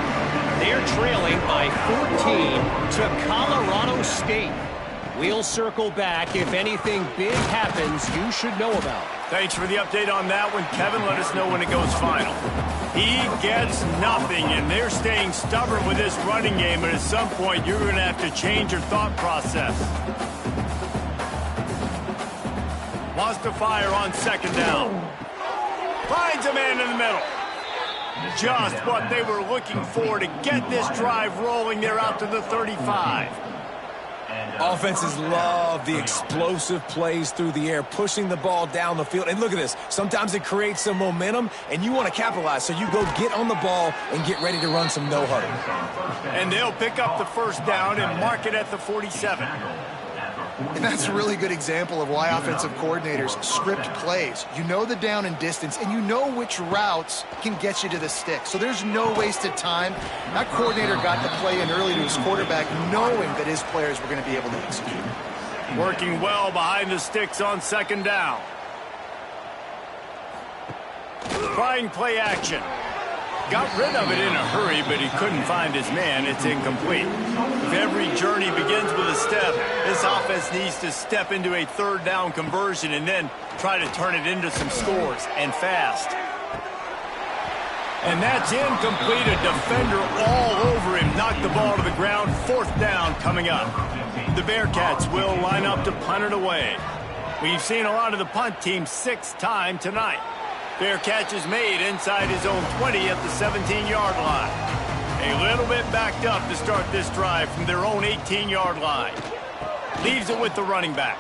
S4: They're trailing by 14 to Colorado State. We'll circle back. If anything big happens, you should know about.
S1: Thanks for the update on that one, Kevin. Let us know when it goes final. He gets nothing, and they're staying stubborn with this running game, but at some point you're going to have to change your thought process. Wants to fire on second down. Finds a man in the middle. Just what they were looking for to get this drive rolling. They're out to the 35.
S2: Offenses love the explosive plays through the air, pushing the ball down the field. And look at this. Sometimes it creates some momentum, and you want to capitalize. So you go get on the ball and get ready to run some no huddle.
S1: And they'll pick up the first down and mark it at the 47.
S3: And that's a really good example of why offensive coordinators script plays. You know the down and distance, and you know which routes can get you to the stick. So there's no wasted time. That coordinator got the play in early to his quarterback, knowing that his players were going to be able to execute.
S1: Working well behind the sticks on second down. Trying play action. Got rid of it in a hurry, but he couldn't find his man. It's incomplete. If every journey begins with a step, this offense needs to step into a third down conversion and then try to turn it into some scores, and fast. And that's incomplete. A defender all over him. Knocked the ball to the ground. Fourth down coming up. The Bearcats will line up to punt it away. We've seen a lot of the punt team 6th time tonight. Fair catch is made inside his own 20 at the 17-yard line. A little bit backed up to start this drive from their own 18-yard line. Leaves it with the running back.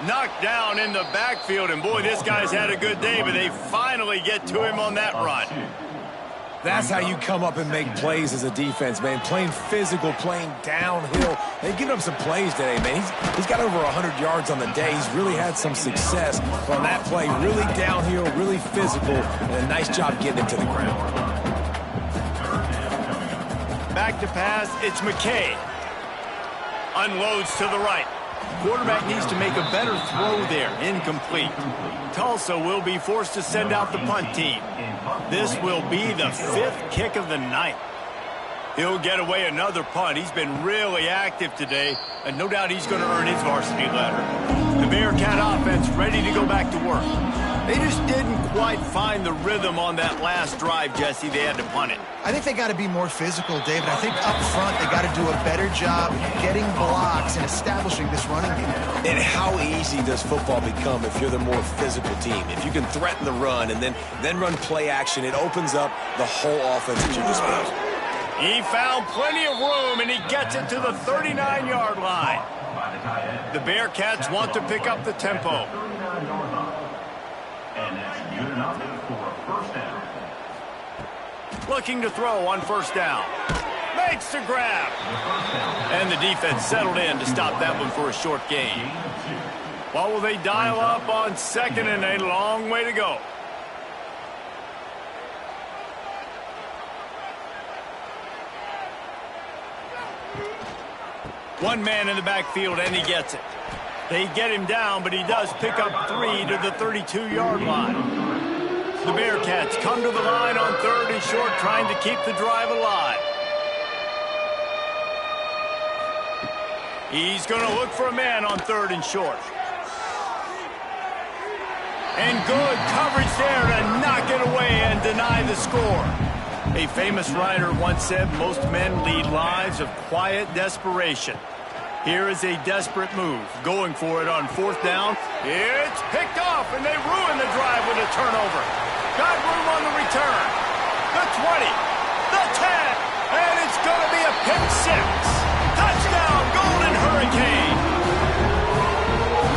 S1: Knocked down in the backfield, and boy, this guy's had a good day, but they finally get to him on that run.
S2: That's how you come up and make plays as a defense, man. Playing physical, playing downhill. They've given him some plays today, man. He's got over 100 yards on the day. He's really had some success on that play. Really downhill, really physical, and a nice job getting him to the ground.
S1: Back to pass, it's McKay. Unloads to the right. Quarterback needs to make a better throw there. Incomplete. Tulsa will be forced to send out the punt team. This will be the 5th kick of the night. He'll get away another punt. He's been really active today, and no doubt he's going to earn his varsity letter. The Bearcat offense ready to go back to work. They just didn't quite find the rhythm on that last drive, Jesse. They had to punt it.
S3: I think they got to be more physical, David. I think up front they got to do a better job getting blocks and establishing this running game.
S2: And how easy does football become if you're the more physical team? If you can threaten the run and then run play action, it opens up the whole offense at your disposal.
S1: He found plenty of room, and he gets it to the 39-yard line. The Bearcats want to pick up the tempo.
S6: And that's good enough for a first down.
S1: Looking to throw on first down. Makes the grab. And the defense settled in to stop that one for a short gain. What will they dial up on second and a long way to go? One man in the backfield, and he gets it. They get him down, but he does pick up 3 to the 32-yard line. The Bearcats come to the line on 3rd and short, trying to keep the drive alive. He's going to look for a man on 3rd and short. And good coverage there to knock it away and deny the score. A famous writer once said, most men lead lives of quiet desperation. Here is a desperate move. Going for it on 4th down. It's picked off, and they ruin the drive with a turnover. Got room on the return. The 20, the 10, and it's going to be a pick 6. Touchdown, Golden Hurricane.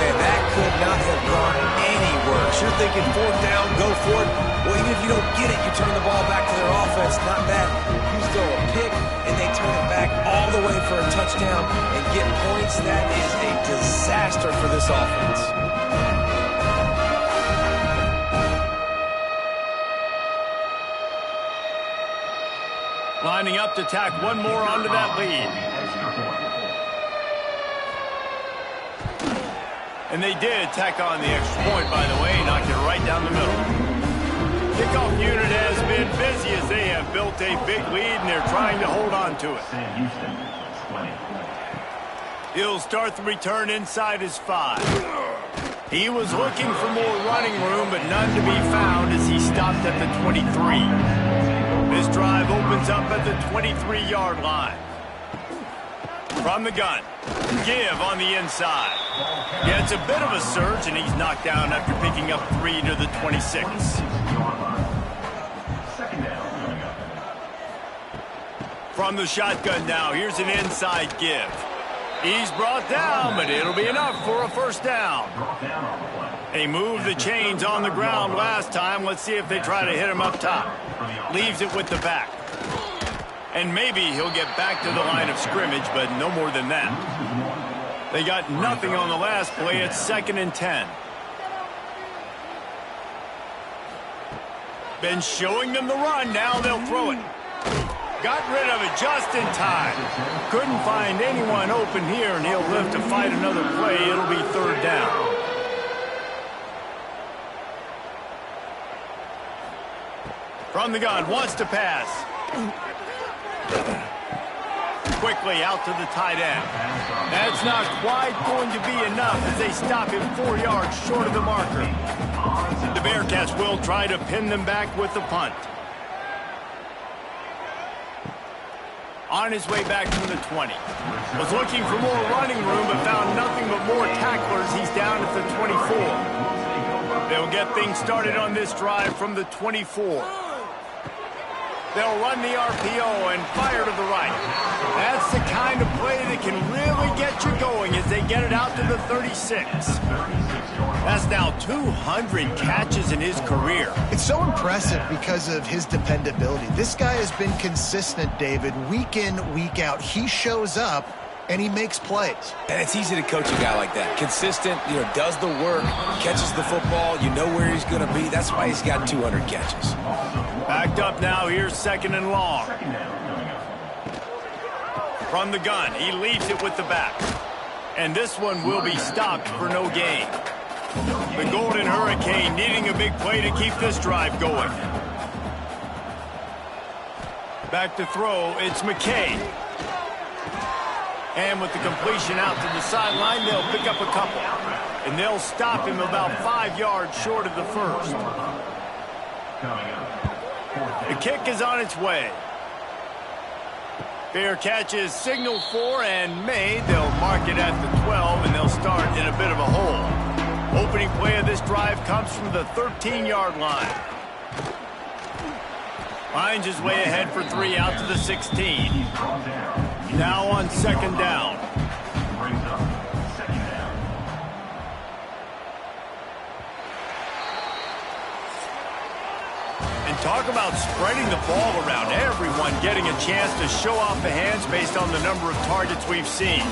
S2: Man, that could not have gone any worse. You're thinking 4th down, go for it. Well, even if you don't get it, you turn the ball back to their offense. Not that. You throw a pick, and they turn it back all the way for a touchdown and get points. That is a disaster for this offense.
S1: Lining up to tack one more onto that lead. And they did tack on the extra point, by the way, knocked it right down the middle. Kickoff unit has been busy as they have built a big lead, and they're trying to hold on to it.
S6: Sam Houston, 20.
S1: He'll start the return inside his 5. He was looking for more running room, but none to be found as he stopped at the 23. This drive opens up at the 23-yard line. From the gun, give on the inside. Yeah, it's a bit of a surge, and he's knocked down after picking up 3 to the 26. From the shotgun now, here's an inside give. He's brought down, but it'll be enough for a first down. They moved the chains on the ground last time. Let's see if they try to hit him up top. Leaves it with the back. And maybe he'll get back to the line of scrimmage, but no more than that. They got nothing on the last play. It's 2nd and 10. Been showing them the run. Now they'll throw it. Got rid of it just in time. Couldn't find anyone open here, and he'll live to fight another play. It'll be 3rd down. From the gun, wants to pass. Quickly out to the tight end. That's not quite going to be enough as they stop him 4 yards short of the marker. The Bearcats will try to pin them back with the punt. On his way back from the 20. Was looking for more running room, but found nothing but more tacklers. He's down at the 24. They'll get things started on this drive from the 24. They'll run the RPO and fire to the right. That's the kind of play that can really get you going as they get it out to the 36. That's now 200 catches in his career.
S3: It's so impressive because of his dependability. This guy has been consistent, David, week in, week out. He shows up, and he makes plays.
S2: And it's easy to coach a guy like that. Consistent, does the work, catches the football, you know where he's going to be. That's why he's got 200 catches.
S1: Backed up now, here's 2nd and long. From the gun, he leaves it with the back. And this one will be stopped for no gain. The Golden Hurricane needing a big play to keep this drive going. Back to throw, it's McKay. And with the completion out to the sideline, they'll pick up a couple. And they'll stop him about 5 yards short of the first. The kick is on its way. Fair catch is signaled for and made. They'll mark it at the 12, and they'll start in a bit of a hole. Opening play of this drive comes from the 13-yard line. Finds his way ahead for 3 out to the 16. Now on second down. And talk about spreading the ball around. Everyone getting a chance to show off the hands based on the number of targets we've seen.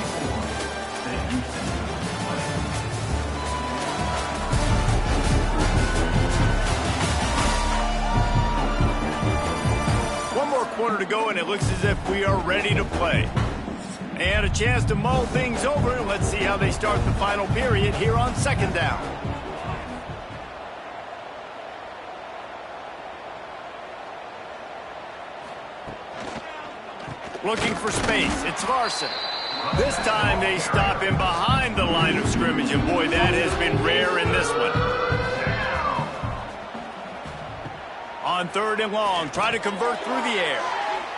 S1: Quarter to go, and it looks as if we are ready to play. And a chance to mull things over. Let's see how they start the final period here on second down. Looking for space. It's Larson. This time they stop him behind the line of scrimmage, and boy, that has been rare in this one. On third and long, try to convert through the air.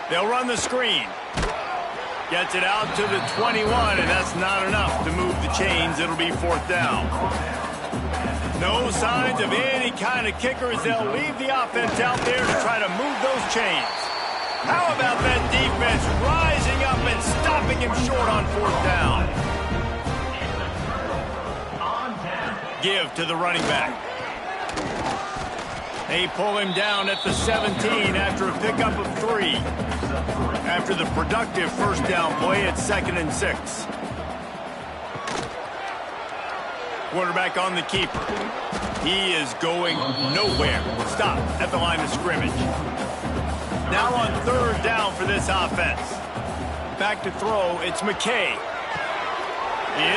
S1: They'll run the screen. Gets it out to the 21, and that's not enough to move the chains. It'll be fourth down. No signs of any kind of kickers. They'll leave the offense out there to try to move those chains. How about that defense rising up and stopping him short on fourth down? Give to the running back. They pull him down at the 17 after a pickup of 3. After the productive first down play, it's 2nd and 6. Quarterback on the keeper. He is going nowhere. Stop at the line of scrimmage. Now on third down for this offense. Back to throw, it's McKay.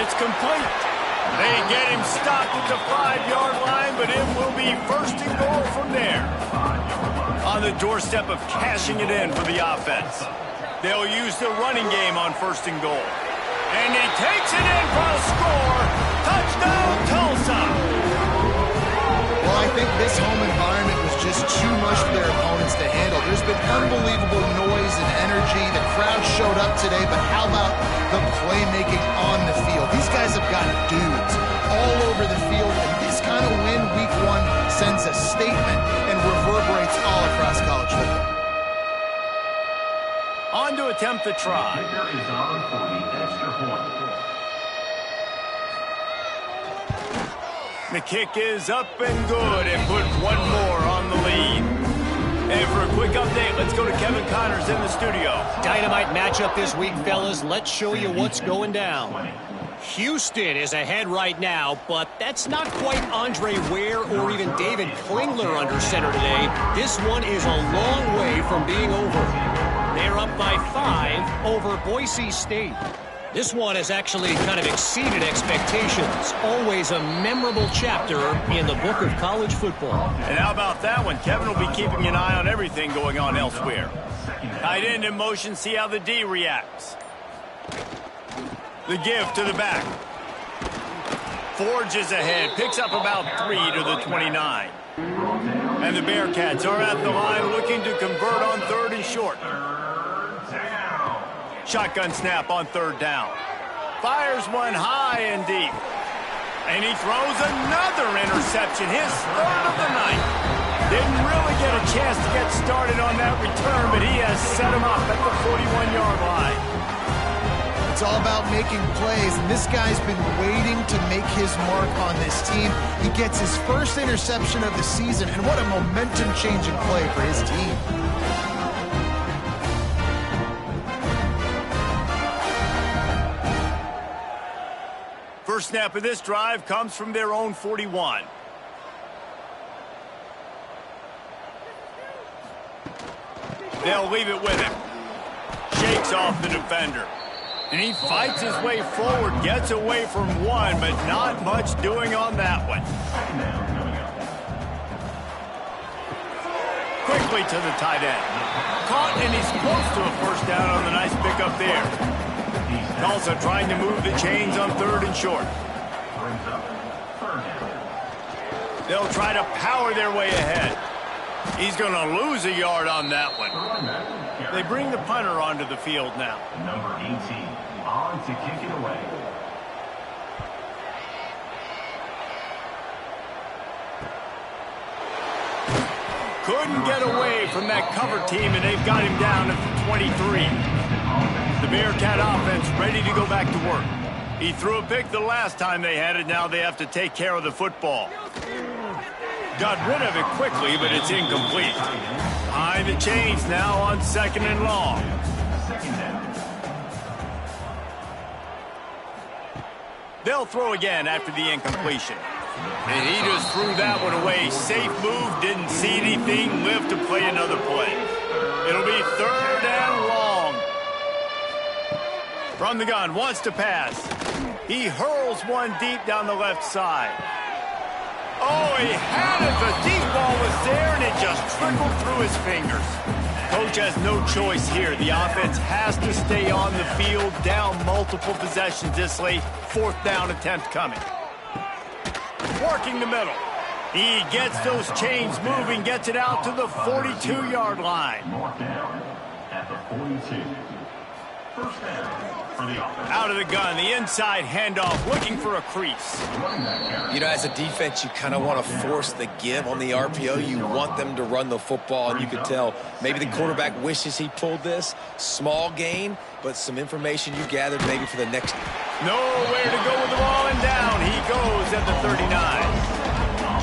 S1: It's complete. They get him stopped at the 5-yard line, but it will be first and goal from there. On the doorstep of cashing it in for the offense. They'll use the running game on first and goal. And he takes it in for a score. Touchdown, Tulsa.
S3: Well, I think this home environment was just too much for their opponents to handle. There's been unbelievable noise and energy. The crowd showed up today, but how about the playmaking on the field? These guys have got dudes all over the field, and this kind of win week 1 sends a statement and reverberates all across college football.
S1: On to attempt the try.
S6: Kicker is on for the extra point.
S1: The kick is up and good, and put one more on the lead. And for a quick update, let's go to Kevin Connors in the studio.
S4: Dynamite matchup this week, fellas. Let's show you what's going down. Houston is ahead right now, but that's not quite Andre Ware or even David Klingler under center today. This one is a long way from being over. They're up by 5 over Boise State. This one has actually kind of exceeded expectations. Always a memorable chapter in the book of college football.
S1: And how about that one? Kevin will be keeping an eye on everything going on elsewhere. Tight end in motion, see how the D reacts. The give to the back. Forges ahead, picks up about 3 to the 29. And the Bearcats are at the line looking to convert on third and short. Shotgun snap on third down. Fires one high and deep. And he throws another interception, his third of the night. Didn't really get a chance to get started on that return, but he has set him up at the 41-yard line.
S3: It's all about making plays, and this guy's been waiting to make his mark on this team. He gets his first interception of the season, and what a momentum-changing play for his team.
S1: First snap of this drive comes from their own 41. They'll leave it with him. Shakes off the defender. And he fights his way forward, gets away from one, but not much doing on that one. Quickly to the tight end. Caught, and he's close to a first down on the nice pickup there. Tulsa trying to move the chains on 3rd and short. They'll try to power their way ahead. He's going to lose a yard on that one. They bring the punter onto the field now.
S6: Number 18, on to kick it away.
S1: Couldn't get away from that cover team, and they've got him down at the 23. The Bearcat offense ready to go back to work. He threw a pick the last time they had it. Now they have to take care of the football. Got rid of it quickly, but it's incomplete. Behind the chains now on 2nd and long. They'll throw again after the incompletion. And he just threw that one away. Safe move, didn't see anything, lived to play another play. It'll be 3rd and long. From the gun, wants to pass. He hurls one deep down the left side. Oh, he had it. The deep ball was there, and it just trickled through his fingers. Coach has no choice here. The offense has to stay on the field, down multiple possessions this late. 4th down attempt coming. Working the middle. He gets those chains moving, gets it out to the 42-yard line.
S6: Marked down at the 42. First down for the offense.
S1: Out of the gun, the inside handoff, looking for a crease.
S2: You know, as a defense, you kind of want to force the give on the RPO. You want them to run the football, and you can tell maybe the quarterback wishes he pulled this. Small gain, but some information you gathered maybe for the next.
S1: Nowhere to go with the ball, and down he goes at the 39.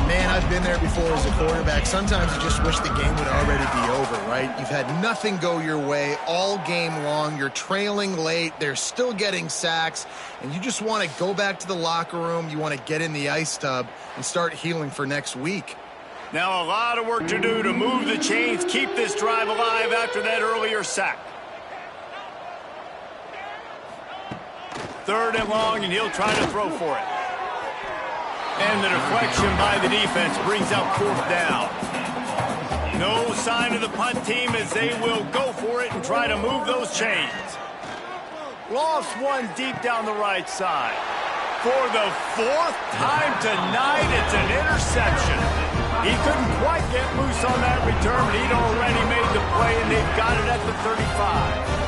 S3: Man, I've been there before as a quarterback. Sometimes you just wish the game would already be over, right? You've had nothing go your way all game long. You're trailing late. They're still getting sacks. And you just want to go back to the locker room. You want to get in the ice tub and start healing for next week.
S1: Now a lot of work to do to move the chains, keep this drive alive after that earlier sack. 3rd and long, and he'll try to throw for it. And the deflection by the defense brings up 4th down. No sign of the punt team as they will go for it and try to move those chains. Lost one deep down the right side. For the 4th time tonight, it's an interception. He couldn't quite get loose on that return, but he'd already made the play, and they've got it at the 35.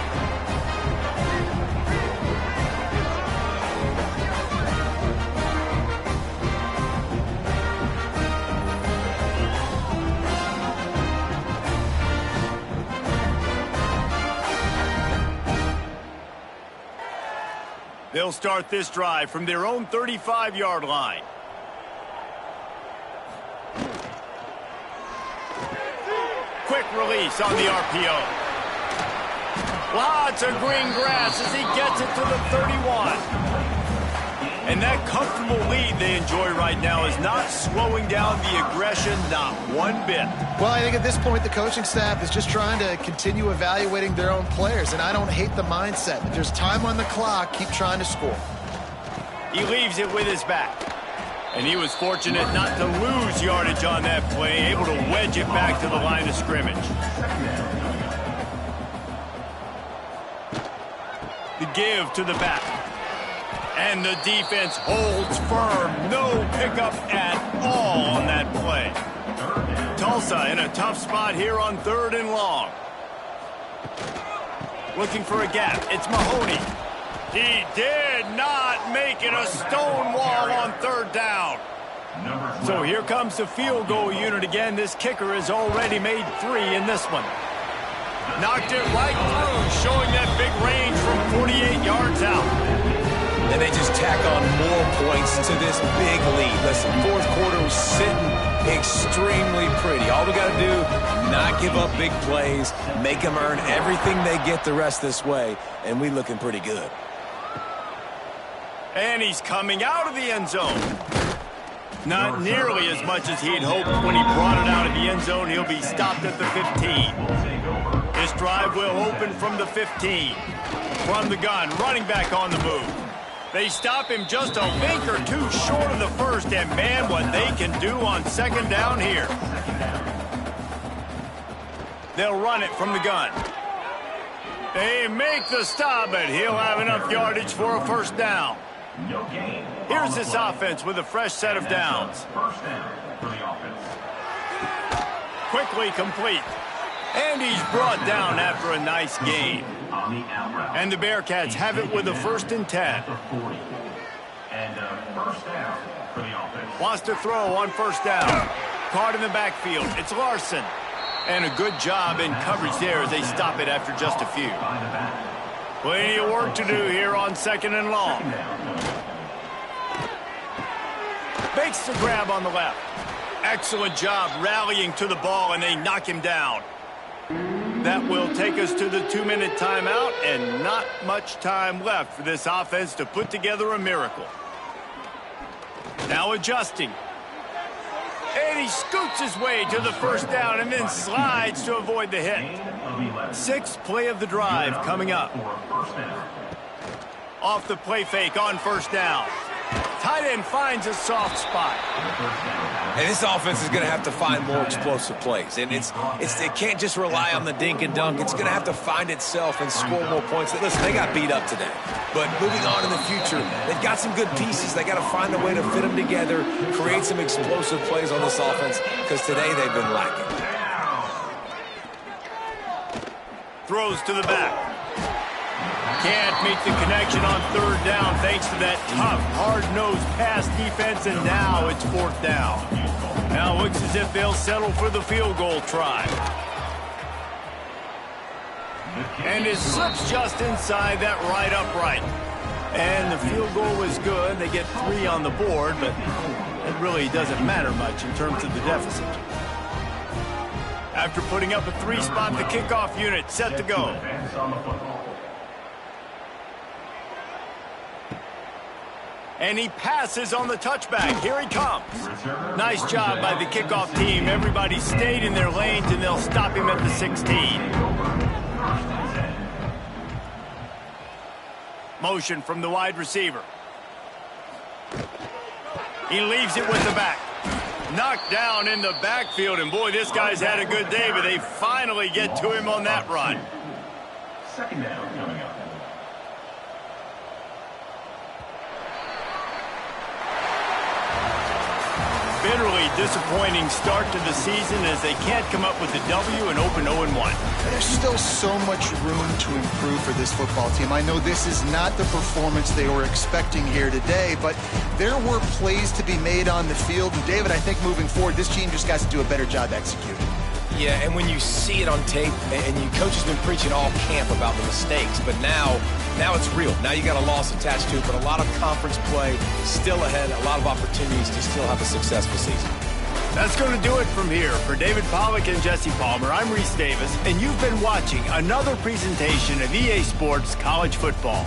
S1: They'll start this drive from their own 35-yard line. Quick release on the RPO. Lots of green grass as he gets it to the 31. And that comfortable lead they enjoy right now is not slowing down the aggression, not one bit.
S3: Well, I think at this point the coaching staff is just trying to continue evaluating their own players, and I don't hate the mindset. If there's time on the clock, keep trying to score.
S1: He leaves it with his back. And he was fortunate not to lose yardage on that play, able to wedge it back to the line of scrimmage. The give to the back. And the defense holds firm. No pickup at all on that play. Tulsa in a tough spot here on 3rd and long. Looking for a gap. It's Mahoney. He did not make it a stone wall on 3rd down. So here comes the field goal unit again. This kicker has already made 3 in this one. Knocked it right through, showing that big range from 48 yards out.
S2: And they just tack on more points to this big lead. Listen, 4th quarter was sitting extremely pretty. All we got to do, not give up big plays, make them earn everything they get the rest this way, and we looking pretty good.
S1: And he's coming out of the end zone. Not nearly as much as he'd hoped when he brought it out of the end zone. He'll be stopped at the 15. This drive will open from the 15. From the gun, running back on the move. They stop him just a wink or two short of the first, and man, what they can do on second down here. They'll run it from the gun. They make the stop, but he'll have enough yardage for a first down. Here's this offense with a fresh set of downs.
S6: First down for the offense.
S1: Quickly complete. And he's brought down after a nice gain. And the Bearcats have it with a 1st and 10.
S6: And first down for the offense.
S1: Wants to throw on first down. Caught in the backfield. It's Larson. And a good job in coverage there as they stop it after just a few. Plenty of work to do here on 2nd and long. Makes the grab on the left. Excellent job rallying to the ball, and they knock him down. That will take us to the 2-minute timeout, and not much time left for this offense to put together a miracle. Now adjusting. And he scoots his way to the first down and then slides to avoid the hit. 6th play of the drive coming up. Off the play fake on first down. Tight end finds a soft spot.
S2: And this offense is going to have to find more explosive plays. And it can't just rely on the dink and dunk. It's going to have to find itself and score more points. Listen, they got beat up today. But moving on in the future, they've got some good pieces. They got to find a way to fit them together, create some explosive plays on this offense, because today they've been lacking.
S1: Throws to the back. Can't make the connection on 3rd down thanks to that tough, hard-nosed pass defense, and now it's 4th down. Now looks as if they'll settle for the field goal try. And it slips just inside that right upright. And the field goal was good. They get 3 on the board, but it really doesn't matter much in terms of the deficit. After putting up a 3-spot, the kickoff unit set to go. And he passes on the touchback. Here he comes. Nice job by the kickoff team. Everybody stayed in their lanes, and they'll stop him at the 16. Motion from the wide receiver. He leaves it with the back. Knocked down in the backfield, and boy, this guy's had a good day, but they finally get to him on that run.
S6: 2nd down coming up.
S1: Bitterly disappointing start to the season as they can't come up with a W and open 0-1.
S3: There's still so much room to improve for this football team. I know this is not the performance they were expecting here today, but there were plays to be made on the field. And David, I think moving forward, this team just got to do a better job executing.
S2: Yeah, and when you see it on tape, and your coach has been preaching all camp about the mistakes, but now it's real. Now you got a loss attached to it, but a lot of conference play still ahead, a lot of opportunities to still have a successful season.
S1: That's going to do it from here. For David Pollack and Jesse Palmer, I'm Reese Davis, and you've been watching another presentation of EA Sports College Football.